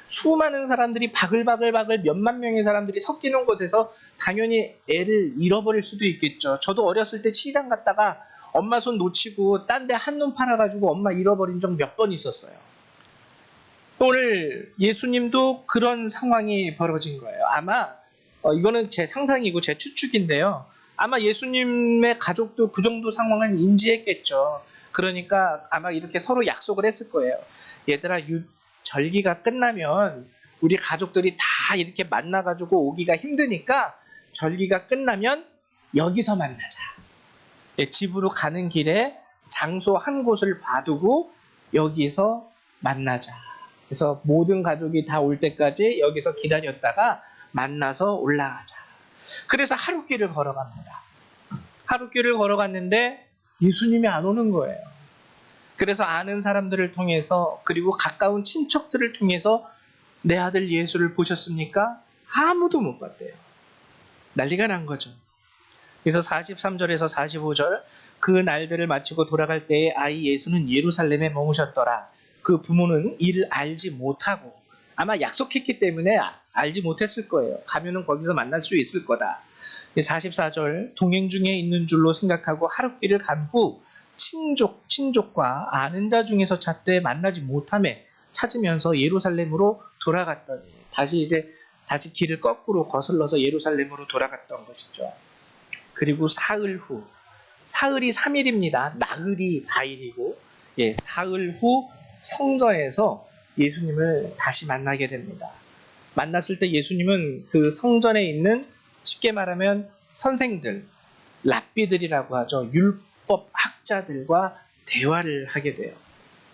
수많은 사람들이 바글바글 몇만 명의 사람들이 섞이는 곳에서 당연히 애를 잃어버릴 수도 있겠죠. 저도 어렸을 때 시장 갔다가 엄마 손 놓치고 딴 데 한눈 팔아가지고 엄마 잃어버린 적 몇 번 있었어요. 오늘 예수님도 그런 상황이 벌어진 거예요. 아마 이거는 제 상상이고 제 추측인데요. 아마 예수님의 가족도 그 정도 상황은 인지했겠죠. 그러니까 아마 이렇게 서로 약속을 했을 거예요. 얘들아, 절기가 끝나면 우리 가족들이 다 이렇게 만나가지고 오기가 힘드니까 절기가 끝나면 여기서 만나자. 집으로 가는 길에 장소 한 곳을 봐두고 여기서 만나자. 그래서 모든 가족이 다 올 때까지 여기서 기다렸다가 만나서 올라가자. 그래서 하룻길을 걸어갑니다. 하룻길을 걸어갔는데 예수님이 안 오는 거예요. 그래서 아는 사람들을 통해서 그리고 가까운 친척들을 통해서 내 아들 예수를 보셨습니까? 아무도 못 봤대요. 난리가 난 거죠. 그래서 43절에서 45절 그 날들을 마치고 돌아갈 때에 아이 예수는 예루살렘에 머무셨더라. 그 부모는 이를 알지 못하고 아마 약속했기 때문에 알지 못했을 거예요. 가면은 거기서 만날 수 있을 거다. 44절 동행 중에 있는 줄로 생각하고 하룻길을 간 후 친족과 아는 자 중에서 잣되 만나지 못함에 찾으면서 예루살렘으로 돌아갔더니 다시 길을 거꾸로 거슬러서 예루살렘으로 돌아갔던 것이죠. 그리고 사흘 후, 사흘이 3일입니다. 나흘이 4일이고, 사흘 후 성전에서 예수님을 다시 만나게 됩니다. 만났을 때 예수님은 그 성전에 있는 쉽게 말하면 선생들, 랍비들이라고 하죠. 율법 학자들과 대화를 하게 돼요.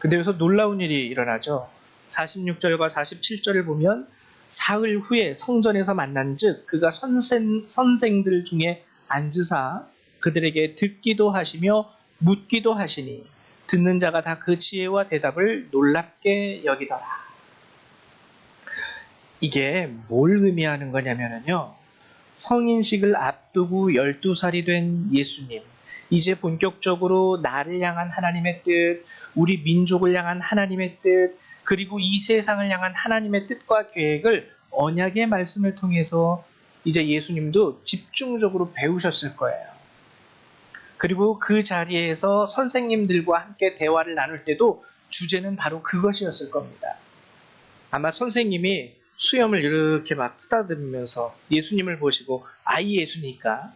근데 여기서 놀라운 일이 일어나죠. 46절과 47절을 보면 사흘 후에 성전에서 만난즉 그가 선생들 중에 앉으사 그들에게 듣기도 하시며 묻기도 하시니 듣는 자가 다 그 지혜와 대답을 놀랍게 여기더라. 이게 뭘 의미하는 거냐면요. 성인식을 앞두고 12살이 된 예수님, 이제 본격적으로 나를 향한 하나님의 뜻, 우리 민족을 향한 하나님의 뜻, 그리고 이 세상을 향한 하나님의 뜻과 계획을 언약의 말씀을 통해서 이제 예수님도 집중적으로 배우셨을 거예요. 그리고 그 자리에서 선생님들과 함께 대화를 나눌 때도 주제는 바로 그것이었을 겁니다. 아마 선생님이 수염을 이렇게 막 쓰다듬으면서 예수님을 보시고 아이 예수니까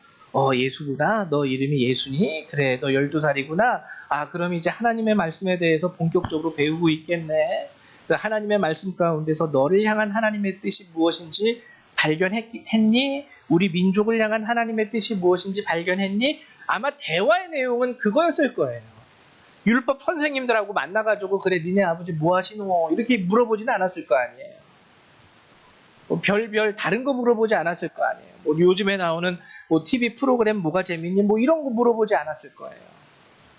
예수구나, 너 이름이 예수니? 그래, 너 12살이구나. 그럼 이제 하나님의 말씀에 대해서 본격적으로 배우고 있겠네. 하나님의 말씀 가운데서 너를 향한 하나님의 뜻이 무엇인지 발견했니? 우리 민족을 향한 하나님의 뜻이 무엇인지 발견했니? 아마 대화의 내용은 그거였을 거예요. 율법 선생님들하고 만나가지고 그래 니네 아버지 뭐 하시노? 이렇게 물어보지는 않았을 거 아니에요. 별별 다른 거 물어보지 않았을 거 아니에요. 요즘에 나오는 TV 프로그램 뭐가 재밌니? 이런 거 물어보지 않았을 거예요.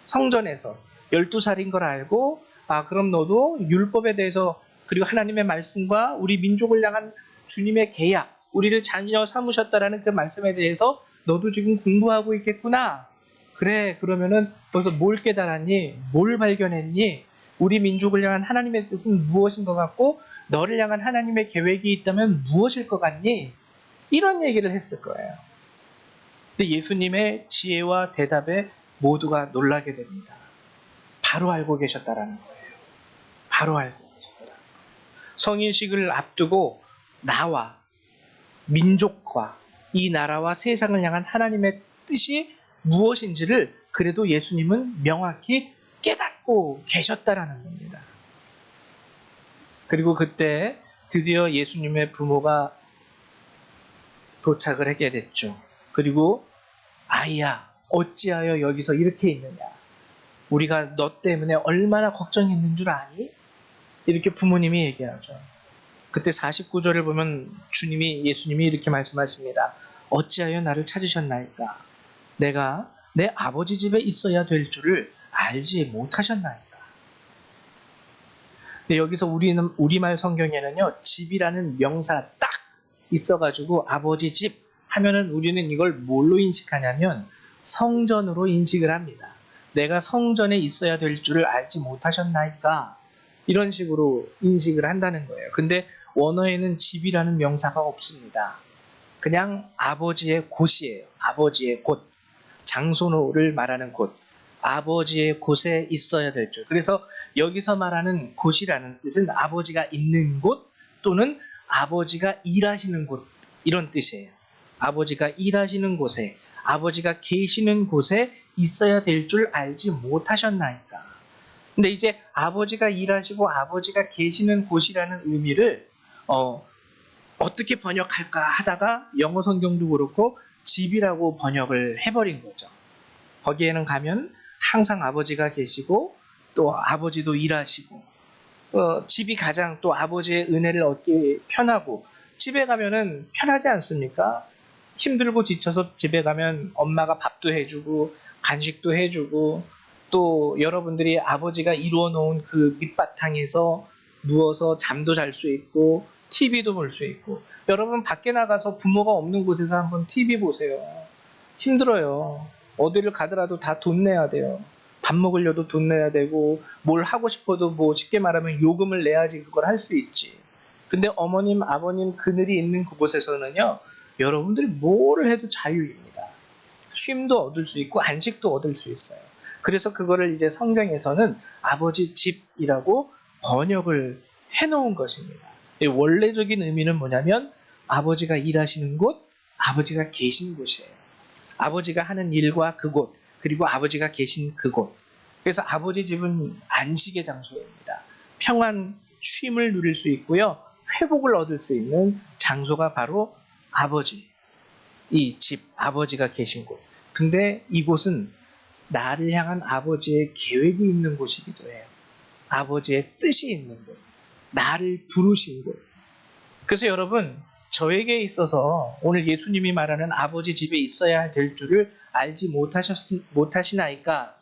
성전에서 12살인 걸 알고 그럼 너도 율법에 대해서 그리고 하나님의 말씀과 우리 민족을 향한 주님의 계약, 우리를 자녀 삼으셨다라는 그 말씀에 대해서 너도 지금 공부하고 있겠구나. 그래, 그러면은 벌써 뭘 깨달았니? 뭘 발견했니? 우리 민족을 향한 하나님의 뜻은 무엇인 것 같고 너를 향한 하나님의 계획이 있다면 무엇일 것 같니? 이런 얘기를 했을 거예요. 근데 예수님의 지혜와 대답에 모두가 놀라게 됩니다. 바로 알고 계셨다라는 거예요. 바로 알고 계셨다라는 거예요. 성인식을 앞두고 나와 민족과 이 나라와 세상을 향한 하나님의 뜻이 무엇인지를 그래도 예수님은 명확히 깨닫고 계셨다라는 겁니다. 그리고 그때 드디어 예수님의 부모가 도착을 하게 됐죠. 그리고 아이야, 어찌하여 여기서 이렇게 있느냐? 우리가 너 때문에 얼마나 걱정했는 줄 아니? 이렇게 부모님이 얘기하죠. 그때 49절을 보면 예수님이 이렇게 말씀하십니다. 어찌하여 나를 찾으셨나이까? 내가 내 아버지 집에 있어야 될 줄을 알지 못하셨나이까? 근데 여기서 우리말 성경에는요, 집이라는 명사 딱 있어가지고 아버지 집 하면은 우리는 이걸 뭘로 인식하냐면 성전으로 인식을 합니다. 내가 성전에 있어야 될 줄을 알지 못하셨나이까? 이런 식으로 인식을 한다는 거예요. 근데 원어에는 집이라는 명사가 없습니다. 그냥 아버지의 곳이에요. 아버지의 곳. 장소를 말하는 곳. 아버지의 곳에 있어야 될 줄. 그래서 여기서 말하는 곳이라는 뜻은 아버지가 있는 곳 또는 아버지가 일하시는 곳, 이런 뜻이에요. 아버지가 일하시는 곳에, 아버지가 계시는 곳에 있어야 될 줄 알지 못하셨나이까? 근데 이제 아버지가 일하시고 아버지가 계시는 곳이라는 의미를 어떻게 번역할까 하다가 영어 성경도 그렇고 집이라고 번역을 해버린 거죠. 거기에는 가면 항상 아버지가 계시고 또 아버지도 일하시고 집이 가장 또 아버지의 은혜를 얻기 편하고, 집에 가면은 편하지 않습니까? 힘들고 지쳐서 집에 가면 엄마가 밥도 해주고 간식도 해주고 또 여러분들이 아버지가 이루어 놓은 그 밑바탕에서 누워서 잠도 잘 수 있고 TV도 볼 수 있고. 여러분 밖에 나가서 부모가 없는 곳에서 한번 TV 보세요. 힘들어요. 어디를 가더라도 다 돈 내야 돼요. 밥 먹으려도 돈 내야 되고 뭘 하고 싶어도 뭐 쉽게 말하면 요금을 내야지 그걸 할 수 있지. 근데 어머님, 아버님 그늘이 있는 그곳에서는요, 여러분들이 뭐를 해도 자유입니다. 쉼도 얻을 수 있고 안식도 얻을 수 있어요. 그래서 그거를 이제 성경에서는 아버지 집이라고 번역을 해놓은 것입니다. 원래적인 의미는 뭐냐면 아버지가 일하시는 곳, 아버지가 계신 곳이에요. 아버지가 하는 일과 그곳, 그리고 아버지가 계신 그곳. 그래서 아버지 집은 안식의 장소입니다. 평안, 쉼을 누릴 수 있고요. 회복을 얻을 수 있는 장소가 바로 아버지. 이 집, 아버지가 계신 곳. 근데 이곳은 나를 향한 아버지의 계획이 있는 곳이기도 해요. 아버지의 뜻이 있는 곳. 나를 부르신 곳. 그래서 여러분, 저에게 있어서 오늘 예수님이 말하는 아버지 집에 있어야 될 줄을 알지 못하시나이까?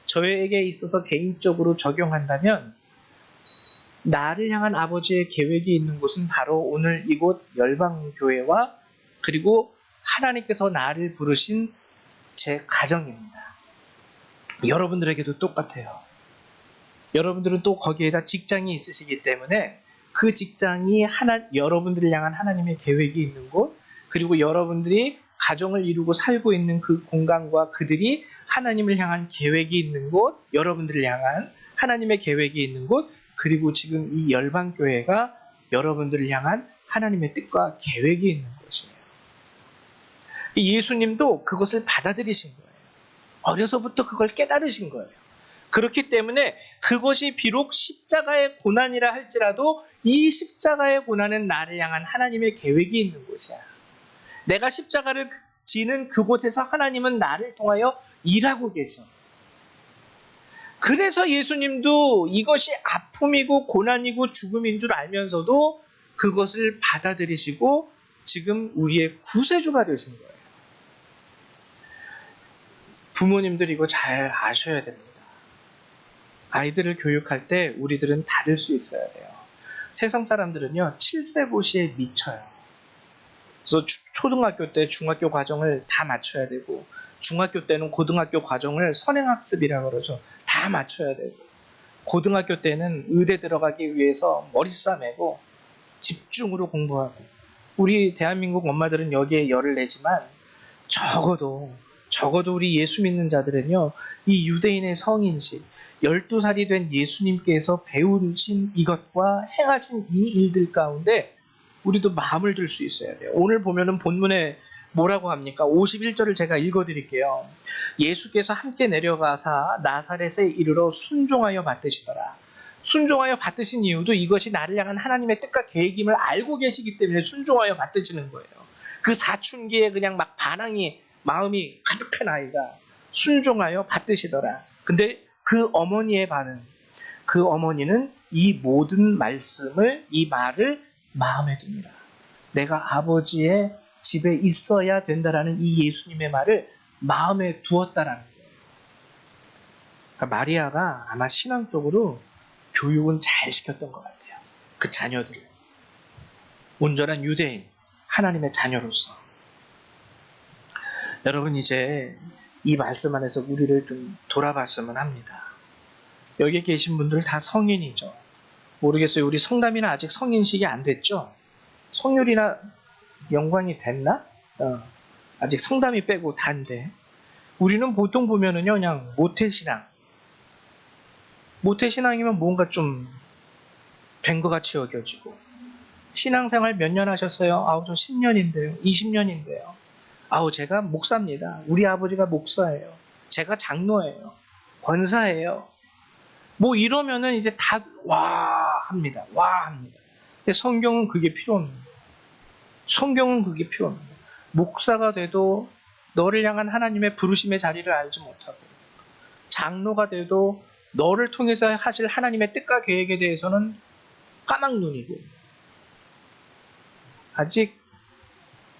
저에게 있어서 개인적으로 적용한다면 나를 향한 아버지의 계획이 있는 곳은 바로 오늘 이곳 열방교회와 그리고 하나님께서 나를 부르신 제 가정입니다. 여러분들에게도 똑같아요. 여러분들은 또 거기에다 직장이 있으시기 때문에 그 직장이 여러분들을 향한 하나님의 계획이 있는 곳, 그리고 여러분들이 가정을 이루고 살고 있는 그 공간과 그들이 하나님을 향한 계획이 있는 곳, 여러분들을 향한 하나님의 계획이 있는 곳, 그리고 지금 이 열방교회가 여러분들을 향한 하나님의 뜻과 계획이 있는 곳이에요. 예수님도 그것을 받아들이신 거예요. 어려서부터 그걸 깨달으신 거예요. 그렇기 때문에 그것이 비록 십자가의 고난이라 할지라도 이 십자가의 고난은 나를 향한 하나님의 계획이 있는 곳이야. 내가 십자가를 지는 그곳에서 하나님은 나를 통하여 일하고 계셔. 그래서 예수님도 이것이 아픔이고 고난이고 죽음인 줄 알면서도 그것을 받아들이시고 지금 우리의 구세주가 되신 거예요. 부모님들 이거 잘 아셔야 됩니다. 아이들을 교육할 때 우리들은 다를 수 있어야 돼요. 세상 사람들은요, 7세 고시에 미쳐요. 그래서 초등학교 때 중학교 과정을 다 맞춰야 되고, 중학교 때는 고등학교 과정을 선행학습이라고 그러죠. 다 맞춰야 되고, 고등학교 때는 의대 들어가기 위해서 머리 싸매고 집중으로 공부하고. 우리 대한민국 엄마들은 여기에 열을 내지만 적어도 우리 예수 믿는 자들은요, 이 유대인의 성인식 12살이 된 예수님께서 배우신 이것과 행하신 이 일들 가운데 우리도 마음을 들 수 있어야 돼요. 오늘 보면은 본문에 뭐라고 합니까? 51절을 제가 읽어드릴게요. 예수께서 함께 내려가사 나사렛에 이르러 순종하여 받으시더라. 순종하여 받으신 이유도 이것이 나를 향한 하나님의 뜻과 계획임을 알고 계시기 때문에 순종하여 받으시는 거예요. 그 사춘기에 그냥 막 반항이 마음이 가득한 아이가 순종하여 받으시더라. 근데 그 어머니의 반응, 그 어머니는 이 모든 말씀을, 이 말을 마음에 둡니다. 내가 아버지의 집에 있어야 된다라는 이 예수님의 말을 마음에 두었다라는 거예요. 그러니까 마리아가 아마 신앙적으로 교육은 잘 시켰던 것 같아요. 그 자녀들을. 온전한 유대인, 하나님의 자녀로서. 여러분 이제 이 말씀 안에서 우리를 좀 돌아봤으면 합니다. 여기 계신 분들 다 성인이죠. 모르겠어요. 우리 성담이나 아직 성인식이 안 됐죠? 성률이나 영광이 됐나? 아직 성담이 빼고 다인데 우리는 보통 보면은요 그냥 모태신앙, 모태신앙이면 뭔가 좀 된 것 같이 여겨지고, 신앙생활 몇 년 하셨어요? 아우 저 10년인데요 20년인데요. 아우 제가 목사입니다. 우리 아버지가 목사예요. 제가 장로예요. 권사예요. 뭐 이러면은 이제 다 와 합니다. 와 합니다. 근데 성경은 그게 필요 없는 거예요. 성경은 그게 필요 없는 거예요. 목사가 돼도 너를 향한 하나님의 부르심의 자리를 알지 못하고, 장로가 돼도 너를 통해서 하실 하나님의 뜻과 계획에 대해서는 까막눈이고, 아직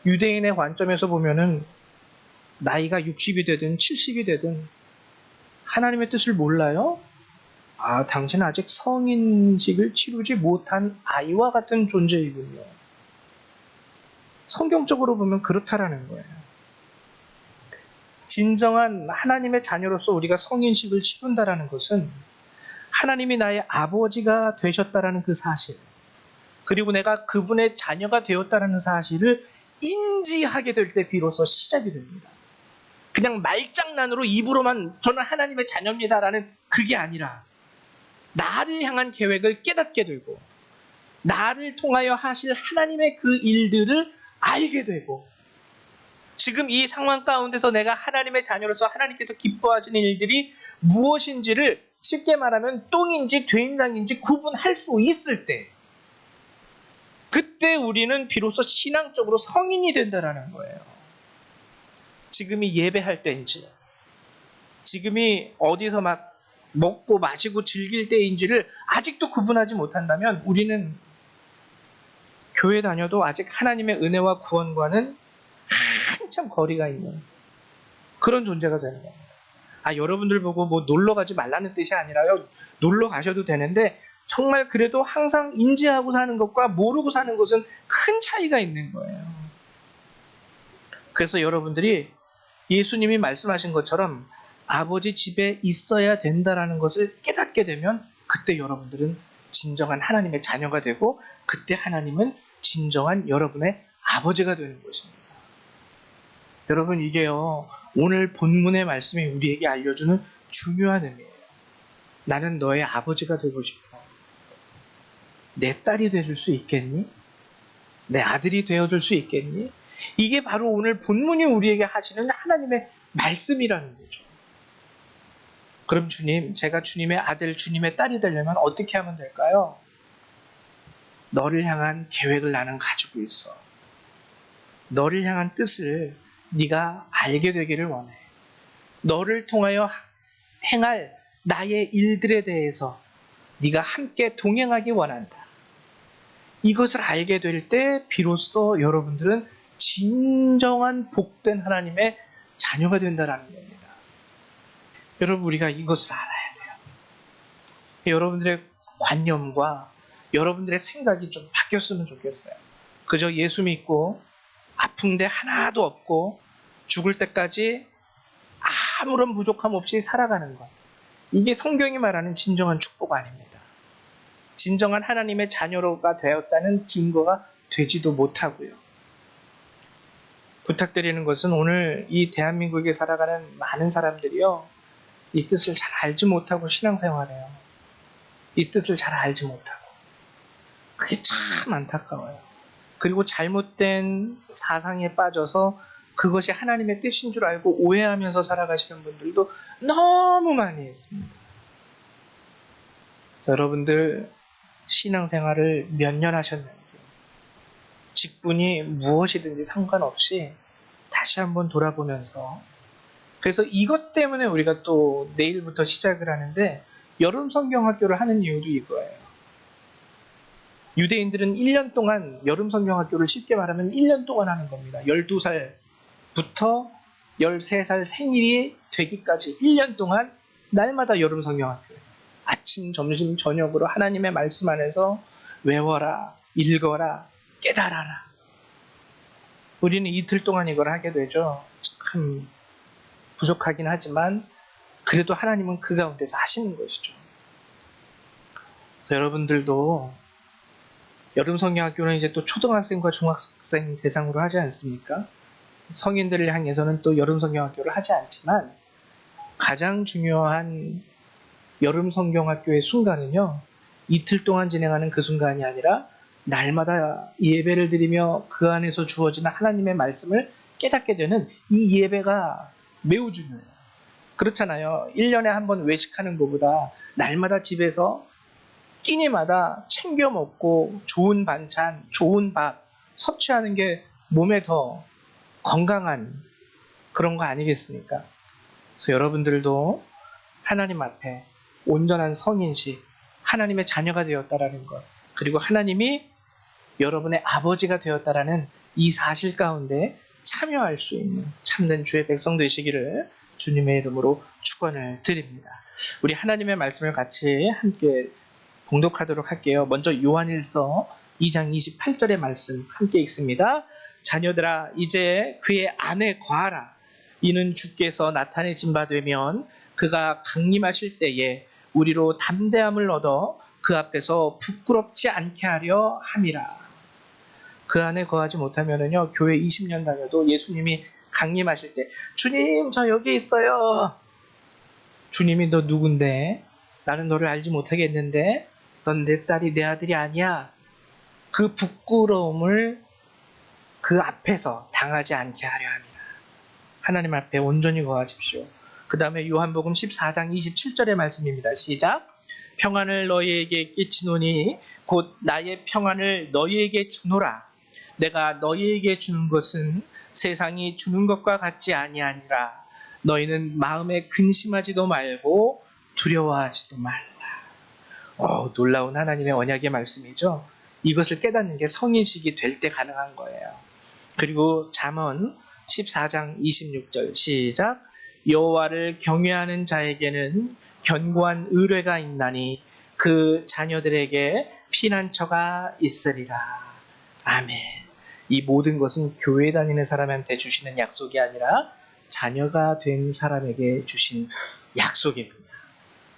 유대인의 관점에서 보면은 나이가 60이 되든 70이 되든 하나님의 뜻을 몰라요? 아, 당신은 아직 성인식을 치르지 못한 아이와 같은 존재이군요. 성경적으로 보면 그렇다라는 거예요. 진정한 하나님의 자녀로서 우리가 성인식을 치른다라는 것은 하나님이 나의 아버지가 되셨다라는 그 사실, 그리고 내가 그분의 자녀가 되었다라는 사실을 인지하게 될 때 비로소 시작이 됩니다. 그냥 말장난으로 입으로만 저는 하나님의 자녀입니다라는 그게 아니라 나를 향한 계획을 깨닫게 되고, 나를 통하여 하실 하나님의 그 일들을 알게 되고, 지금 이 상황 가운데서 내가 하나님의 자녀로서 하나님께서 기뻐하시는 일들이 무엇인지를 쉽게 말하면 똥인지 된장인지 구분할 수 있을 때, 그때 우리는 비로소 신앙적으로 성인이 된다라는 거예요. 지금이 예배할 때인지, 지금이 어디서 막 먹고 마시고 즐길 때인지를 아직도 구분하지 못한다면 우리는 교회 다녀도 아직 하나님의 은혜와 구원과는 한참 거리가 있는 그런 존재가 되는 겁니다. 아, 여러분들 보고 뭐 놀러 가지 말라는 뜻이 아니라요. 놀러 가셔도 되는데 정말 그래도 항상 인지하고 사는 것과 모르고 사는 것은 큰 차이가 있는 거예요. 그래서 여러분들이 예수님이 말씀하신 것처럼 아버지 집에 있어야 된다라는 것을 깨닫게 되면 그때 여러분들은 진정한 하나님의 자녀가 되고, 그때 하나님은 진정한 여러분의 아버지가 되는 것입니다. 여러분 이게요, 오늘 본문의 말씀이 우리에게 알려주는 중요한 의미예요. 나는 너의 아버지가 되고 싶어. 내 딸이 되어줄 수 있겠니? 내 아들이 되어줄 수 있겠니? 이게 바로 오늘 본문이 우리에게 하시는 하나님의 말씀이라는 거죠. 그럼 주님, 제가 주님의 아들, 주님의 딸이 되려면 어떻게 하면 될까요? 너를 향한 계획을 나는 가지고 있어. 너를 향한 뜻을 네가 알게 되기를 원해. 너를 통하여 행할 나의 일들에 대해서 네가 함께 동행하기 원한다. 이것을 알게 될 때 비로소 여러분들은 진정한 복된 하나님의 자녀가 된다는 겁니다. 여러분 우리가 이것을 알아야 돼요. 여러분들의 관념과 여러분들의 생각이 좀 바뀌었으면 좋겠어요. 그저 예수 믿고 아픈 데 하나도 없고 죽을 때까지 아무런 부족함 없이 살아가는 것, 이게 성경이 말하는 진정한 축복 아닙니다. 진정한 하나님의 자녀가 되었다는 증거가 되지도 못하고요. 부탁드리는 것은 오늘 이 대한민국에 살아가는 많은 사람들이요, 이 뜻을 잘 알지 못하고 신앙생활해요. 이 뜻을 잘 알지 못하고. 그게 참 안타까워요. 그리고 잘못된 사상에 빠져서 그것이 하나님의 뜻인 줄 알고 오해하면서 살아가시는 분들도 너무 많이 있습니다. 그래서 여러분들 신앙생활을 몇 년 하셨는지, 직분이 무엇이든지 상관없이 다시 한번 돌아보면서, 그래서 이것 때문에 우리가 또 내일부터 시작을 하는데 여름 성경학교를 하는 이유도 이거예요. 유대인들은 1년 동안 여름 성경학교를 쉽게 말하면 1년 동안 하는 겁니다. 12살부터 13살 생일이 되기까지 1년 동안 날마다 여름 성경학교예요. 아침, 점심, 저녁으로 하나님의 말씀 안에서 외워라, 읽어라, 깨달아라. 우리는 이틀 동안 이걸 하게 되죠. 참 부족하긴 하지만 그래도 하나님은 그 가운데서 하시는 것이죠. 여러분들도 여름 성경학교는 이제 또 초등학생과 중학생 대상으로 하지 않습니까? 성인들을 향해서는 또 여름 성경학교를 하지 않지만 가장 중요한 여름 성경학교의 순간은요, 이틀 동안 진행하는 그 순간이 아니라 날마다 예배를 드리며 그 안에서 주어지는 하나님의 말씀을 깨닫게 되는 이 예배가 매우 중요해요. 그렇잖아요. 1년에 한 번 외식하는 것보다 날마다 집에서 끼니마다 챙겨 먹고 좋은 반찬, 좋은 밥 섭취하는 게 몸에 더 건강한 그런 거 아니겠습니까? 그래서 여러분들도 하나님 앞에 온전한 성인식, 하나님의 자녀가 되었다라는 것, 그리고 하나님이 여러분의 아버지가 되었다라는 이 사실 가운데 참여할 수 있는 참된 주의 백성 되시기를 주님의 이름으로 축원을 드립니다. 우리 하나님의 말씀을 같이 함께 봉독하도록 할게요. 먼저 요한일서 2장 28절의 말씀 함께 읽습니다. 자녀들아, 이제 그의 안에 거하라. 이는 주께서 나타내신 바 되면 그가 강림하실 때에 우리로 담대함을 얻어 그 앞에서 부끄럽지 않게 하려 함이라. 그 안에 거하지 못하면은요, 교회 20년 다녀도 예수님이 강림하실 때 주님 저 여기 있어요. 주님이 너 누군데? 나는 너를 알지 못하겠는데 넌 내 딸이 내 아들이 아니야. 그 부끄러움을 그 앞에서 당하지 않게 하려 합니다. 하나님 앞에 온전히 거하십시오. 그 다음에 요한복음 14장 27절의 말씀입니다. 시작. 평안을 너희에게 끼치노니 곧 나의 평안을 너희에게 주노라. 내가 너희에게 주는 것은 세상이 주는 것과 같지 아니하니라. 너희는 마음에 근심하지도 말고 두려워하지도 말라. 놀라운 하나님의 언약의 말씀이죠. 이것을 깨닫는 게 성인식이 될 때 가능한 거예요. 그리고 잠언 14장 26절 시작. 여호와를 경외하는 자에게는 견고한 의뢰가 있나니 그 자녀들에게 피난처가 있으리라. 아멘. 이 모든 것은 교회 다니는 사람한테 주시는 약속이 아니라 자녀가 된 사람에게 주신 약속입니다.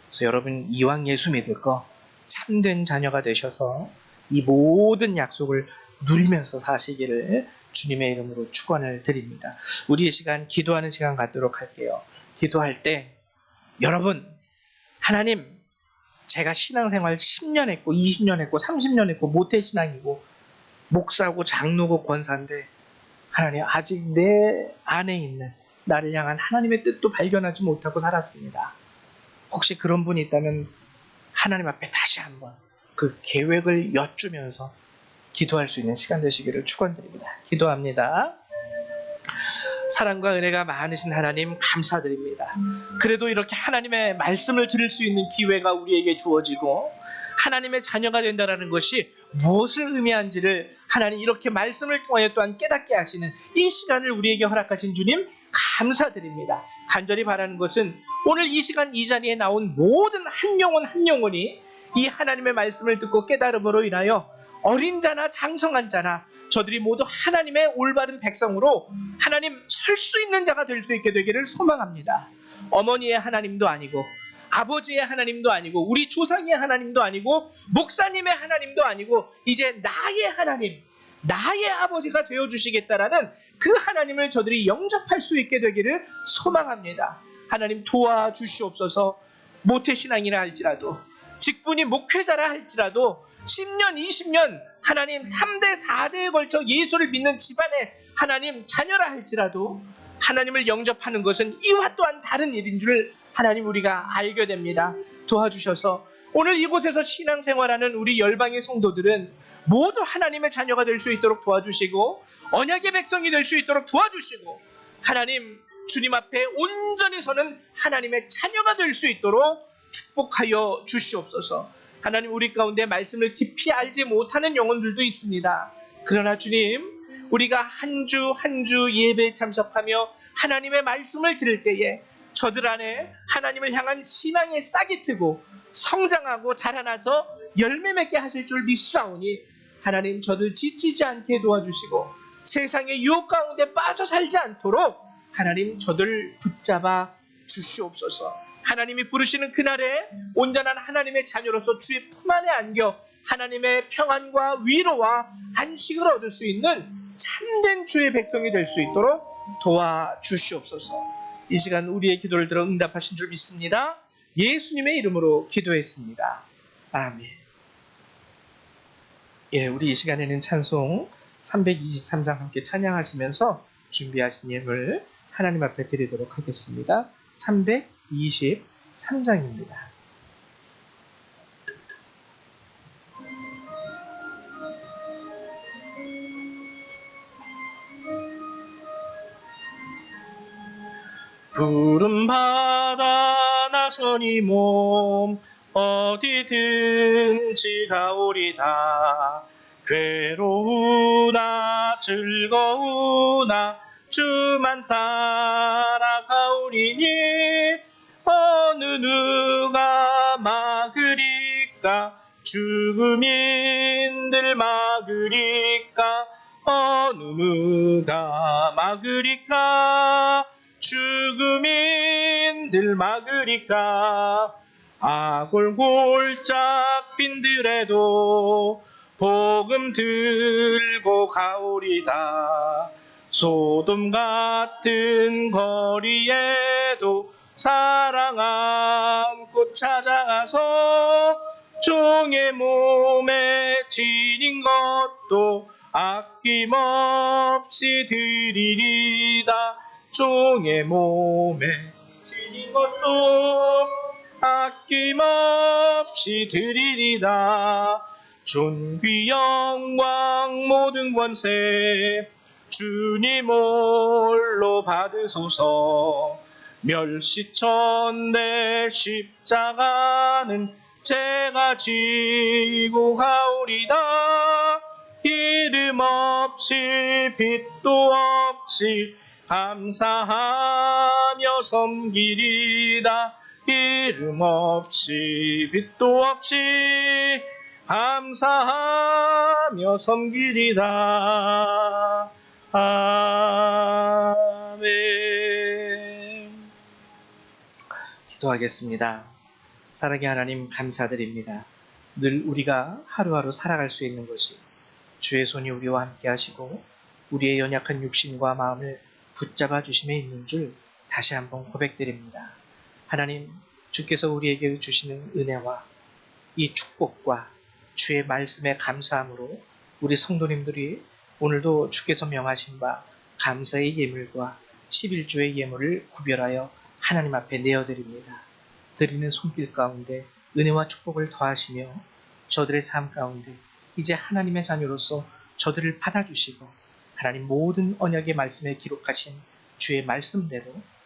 그래서 여러분 이왕 예수 믿을 거 참된 자녀가 되셔서 이 모든 약속을 누리면서 사시기를 주님의 이름으로 축원을 드립니다. 우리의 시간 기도하는 시간 갖도록 할게요. 기도할 때 여러분, 하나님, 제가 신앙생활 10년 했고 20년 했고 30년 했고 모태신앙이고 목사고 장로고 권사인데 하나님 아직 내 안에 있는 나를 향한 하나님의 뜻도 발견하지 못하고 살았습니다. 혹시 그런 분이 있다면 하나님 앞에 다시 한번 그 계획을 여쭈면서 기도할 수 있는 시간 되시기를 축원드립니다. 기도합니다. 사랑과 은혜가 많으신 하나님 감사드립니다. 그래도 이렇게 하나님의 말씀을 들을 수 있는 기회가 우리에게 주어지고 하나님의 자녀가 된다는 것이 무엇을 의미하는지를 하나님 이렇게 말씀을 통하여 또한 깨닫게 하시는 이 시간을 우리에게 허락하신 주님 감사드립니다. 간절히 바라는 것은 오늘 이 시간 이 자리에 나온 모든 한 영혼 한 영혼이 이 하나님의 말씀을 듣고 깨달음으로 인하여 어린 자나 장성한 자나 저들이 모두 하나님의 올바른 백성으로 하나님 설 수 있는 자가 될 수 있게 되기를 소망합니다. 어머니의 하나님도 아니고 아버지의 하나님도 아니고 우리 조상의 하나님도 아니고 목사님의 하나님도 아니고 이제 나의 하나님, 나의 아버지가 되어주시겠다라는 그 하나님을 저들이 영접할 수 있게 되기를 소망합니다. 하나님 도와주시옵소서. 모태신앙이라 할지라도 직분이 목회자라 할지라도 10년, 20년 하나님 3대 4대에 걸쳐 예수를 믿는 집안의 하나님 자녀라 할지라도 하나님을 영접하는 것은 이와 또한 다른 일인 줄 하나님 우리가 알게 됩니다. 도와주셔서 오늘 이곳에서 신앙생활하는 우리 열방의 성도들은 모두 하나님의 자녀가 될 수 있도록 도와주시고 언약의 백성이 될 수 있도록 도와주시고 하나님 주님 앞에 온전히 서는 하나님의 자녀가 될 수 있도록 축복하여 주시옵소서. 하나님 우리 가운데 말씀을 깊이 알지 못하는 영혼들도 있습니다. 그러나 주님 우리가 한 주 한 주 예배에 참석하며 하나님의 말씀을 들을 때에 저들 안에 하나님을 향한 신앙의 싹이 트고 성장하고 자라나서 열매 맺게 하실 줄 믿사오니 하나님 저들 지치지 않게 도와주시고 세상의 유혹 가운데 빠져 살지 않도록 하나님 저들 붙잡아 주시옵소서. 하나님이 부르시는 그날에 온전한 하나님의 자녀로서 주의 품 안에 안겨 하나님의 평안과 위로와 안식을 얻을 수 있는 참된 주의 백성이 될 수 있도록 도와주시옵소서. 이 시간 우리의 기도를 들어 응답하신 줄 믿습니다. 예수님의 이름으로 기도했습니다. 아멘. 예, 우리 이 시간에는 찬송 323장 함께 찬양하시면서 준비하신 예물 하나님 앞에 드리도록 하겠습니다. 323장입니다. 푸른 바다 나서니 몸 어디든지 가오리다. 괴로우나 즐거우나 주만 따라가오리니 어느 누가 막으리까 죽음인들 막으리까 어느 누가 막으리까 죽음인들 막으리까 아골골짝 빈들에도 복음 들고 가오리다. 소돔 같은 거리에도 사랑 안고 찾아가서 종의 몸에 지닌 것도 아낌없이 드리리다. 종의 몸에 지닌 것도 아낌없이 드리리다. 존귀 영광 모든 권세 주님 홀로 받으소서. 멸시천대 십자가는 제가 지고 가오리다. 이름 없이 빛도 없이 감사하며 섬기리다. 이름 없이 빛도 없이 감사하며 섬기리다. 아멘. 기도하겠습니다. 사랑의 하나님 감사드립니다. 늘 우리가 하루하루 살아갈 수 있는 것이 주의 손이 우리와 함께 하시고 우리의 연약한 육신과 마음을 붙잡아 주심에 있는 줄 다시 한번 고백드립니다. 하나님, 주께서 우리에게 주시는 은혜와 이 축복과 주의 말씀에 감사함으로 우리 성도님들이 오늘도 주께서 명하신 바 감사의 예물과 11조의 예물을 구별하여 하나님 앞에 내어드립니다. 드리는 손길 가운데 은혜와 축복을 더하시며 저들의 삶 가운데 이제 하나님의 자녀로서 저들을 받아주시고 하나님 모든 언약의 말씀에 기록하신 주의 말씀대로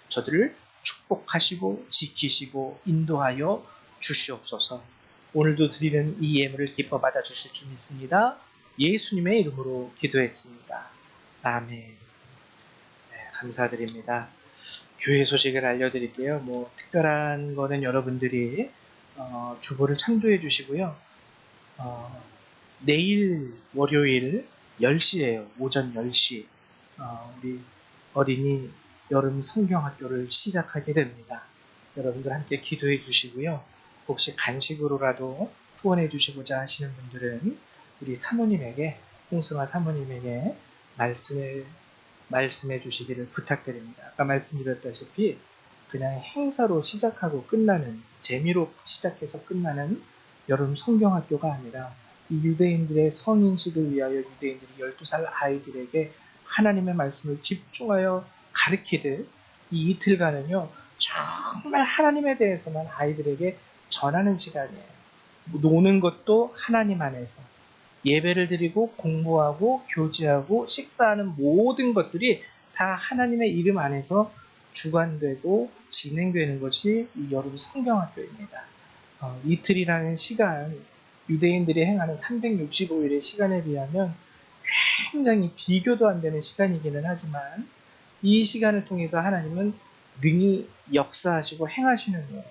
저들을 축복하시고 지키시고 인도하여 주시옵소서. 오늘도 드리는 이 예물을 기뻐 받아주실 줄 믿습니다. 예수님의 이름으로 기도했습니다. 아멘. 네, 감사드립니다. 교회 소식을 알려드릴게요. 특별한 거는 여러분들이 주보를 참조해 주시고요. 내일 월요일 10시예요. 오전 10시. 우리 어린이 여름 성경학교를 시작하게 됩니다. 여러분들 함께 기도해 주시고요. 혹시 간식으로라도 후원해 주시고자 하시는 분들은 우리 사모님에게, 홍승아 사모님에게 말씀해 주시기를 부탁드립니다. 아까 말씀드렸다시피 그냥 행사로 시작하고 끝나는, 재미로 시작해서 끝나는 여름 성경학교가 아니라 이 유대인들의 성인식을 위하여 유대인들이 12살 아이들에게 하나님의 말씀을 집중하여 가르치듯 이 이틀간은요, 정말 하나님에 대해서만 아이들에게 전하는 시간이에요. 노는 것도 하나님 안에서, 예배를 드리고 공부하고 교제하고 식사하는 모든 것들이 다 하나님의 이름 안에서 주관되고 진행되는 것이 이 여름 성경학교입니다. 이틀이라는 시간, 유대인들이 행하는 365일의 시간에 비하면 굉장히 비교도 안 되는 시간이기는 하지만 이 시간을 통해서 하나님은 능히 역사하시고 행하시는 거예요.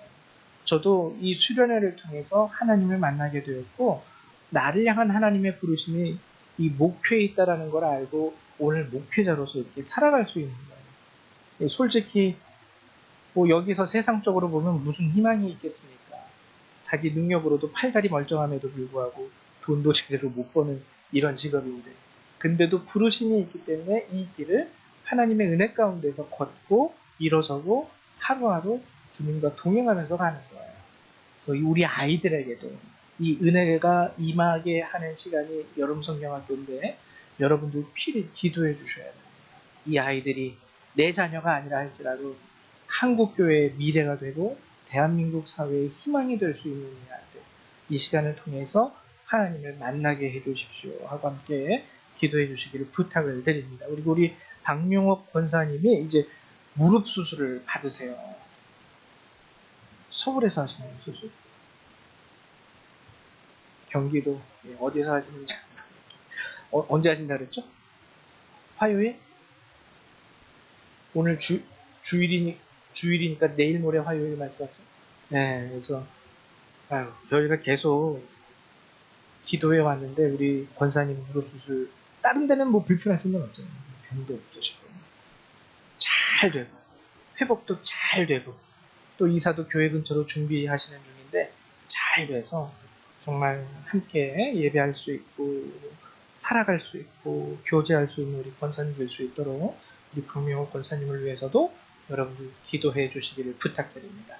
저도 이 수련회를 통해서 하나님을 만나게 되었고, 나를 향한 하나님의 부르심이 이 목회에 있다라는 걸 알고 오늘 목회자로서 이렇게 살아갈 수 있는 거예요. 솔직히 뭐 여기서 세상적으로 보면 무슨 희망이 있겠습니까? 자기 능력으로도 팔다리 멀쩡함에도 불구하고 돈도 제대로 못 버는 이런 직업인데, 근데도 부르심이 있기 때문에 이 길을 하나님의 은혜 가운데서 걷고 일어서고 하루하루 주님과 동행하면서 가는 거예요. 그래서 우리 아이들에게도 이 은혜가 임하게 하는 시간이 여름 성경학교인데, 여러분들 필히 기도해 주셔야 됩니다. 이 아이들이 내 자녀가 아니라 할지라도 한국교회의 미래가 되고 대한민국 사회의 희망이 될 수 있는 이 아이들, 이 시간을 통해서 하나님을 만나게 해주십시오 하고 함께 기도해 주시기를 부탁을 드립니다. 그리고 우리 박용옥 권사님이 이제 무릎 수술을 받으세요. 서울에서 하시는 수술? 경기도 어디서 하시는지 언제 하신다 그랬죠? 화요일? 오늘 주일이니까 내일 모레 화요일 말씀하죠. 네, 그래서 저희가 계속 기도해 왔는데 우리 권사님 무릎 수술 다른 데는 뭐 불편하신 건 없잖아요. 병도 없으시고 잘 되고 회복도 잘 되고 또 이사도 교회 근처로 준비하시는 중인데 잘 돼서 정말 함께 예배할 수 있고 살아갈 수 있고 교제할 수 있는 우리 권사님 될 수 있도록 우리 박명호 권사님을 위해서도 여러분들 기도해 주시기를 부탁드립니다.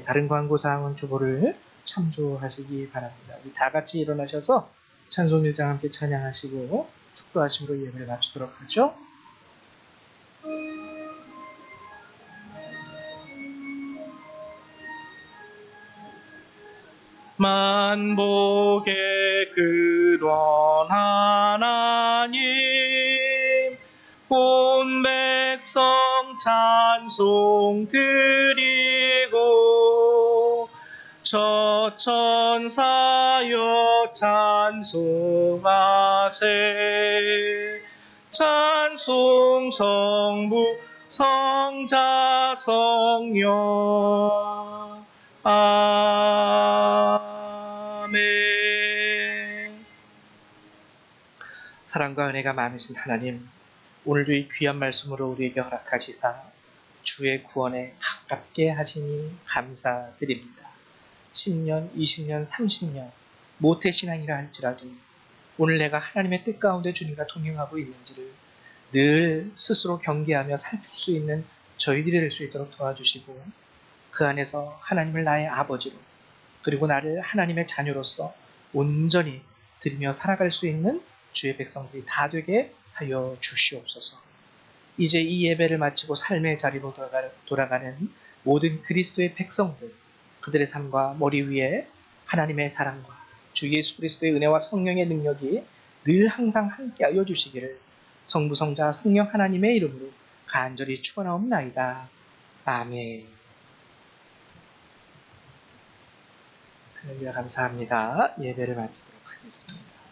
다른 광고 사항은 주보를 참조하시기 바랍니다. 우리 다 같이 일어나셔서 찬송 1장 함께 찬양하시고 축도하심으로 예배를 마치도록 하죠. 만복의 근원 하나님, 온 백성 찬송 드리고 저천사여 찬송하세. 찬송 성부 성자 성령 아멘. 사랑과 은혜가 많으신 하나님, 오늘도 이 귀한 말씀으로 우리에게 허락하시사 주의 구원에 가깝게 하시니 감사드립니다. 10년, 20년, 30년 모태신앙이라 할지라도 오늘 내가 하나님의 뜻 가운데 주님과 동행하고 있는지를 늘 스스로 경계하며 살필 수 있는 저희들이 될 수 있도록 도와주시고, 그 안에서 하나님을 나의 아버지로 그리고 나를 하나님의 자녀로서 온전히 드리며 살아갈 수 있는 주의 백성들이 다 되게 하여 주시옵소서. 이제 이 예배를 마치고 삶의 자리로 돌아가는 모든 그리스도의 백성들, 그들의 삶과 머리 위에 하나님의 사랑과 주 예수 그리스도의 은혜와 성령의 능력이 늘 항상 함께하여 주시기를 성부 성자 성령 하나님의 이름으로 간절히 축원하옵나이다. 아멘. 할렐루야, 감사합니다. 예배를 마치도록 하겠습니다.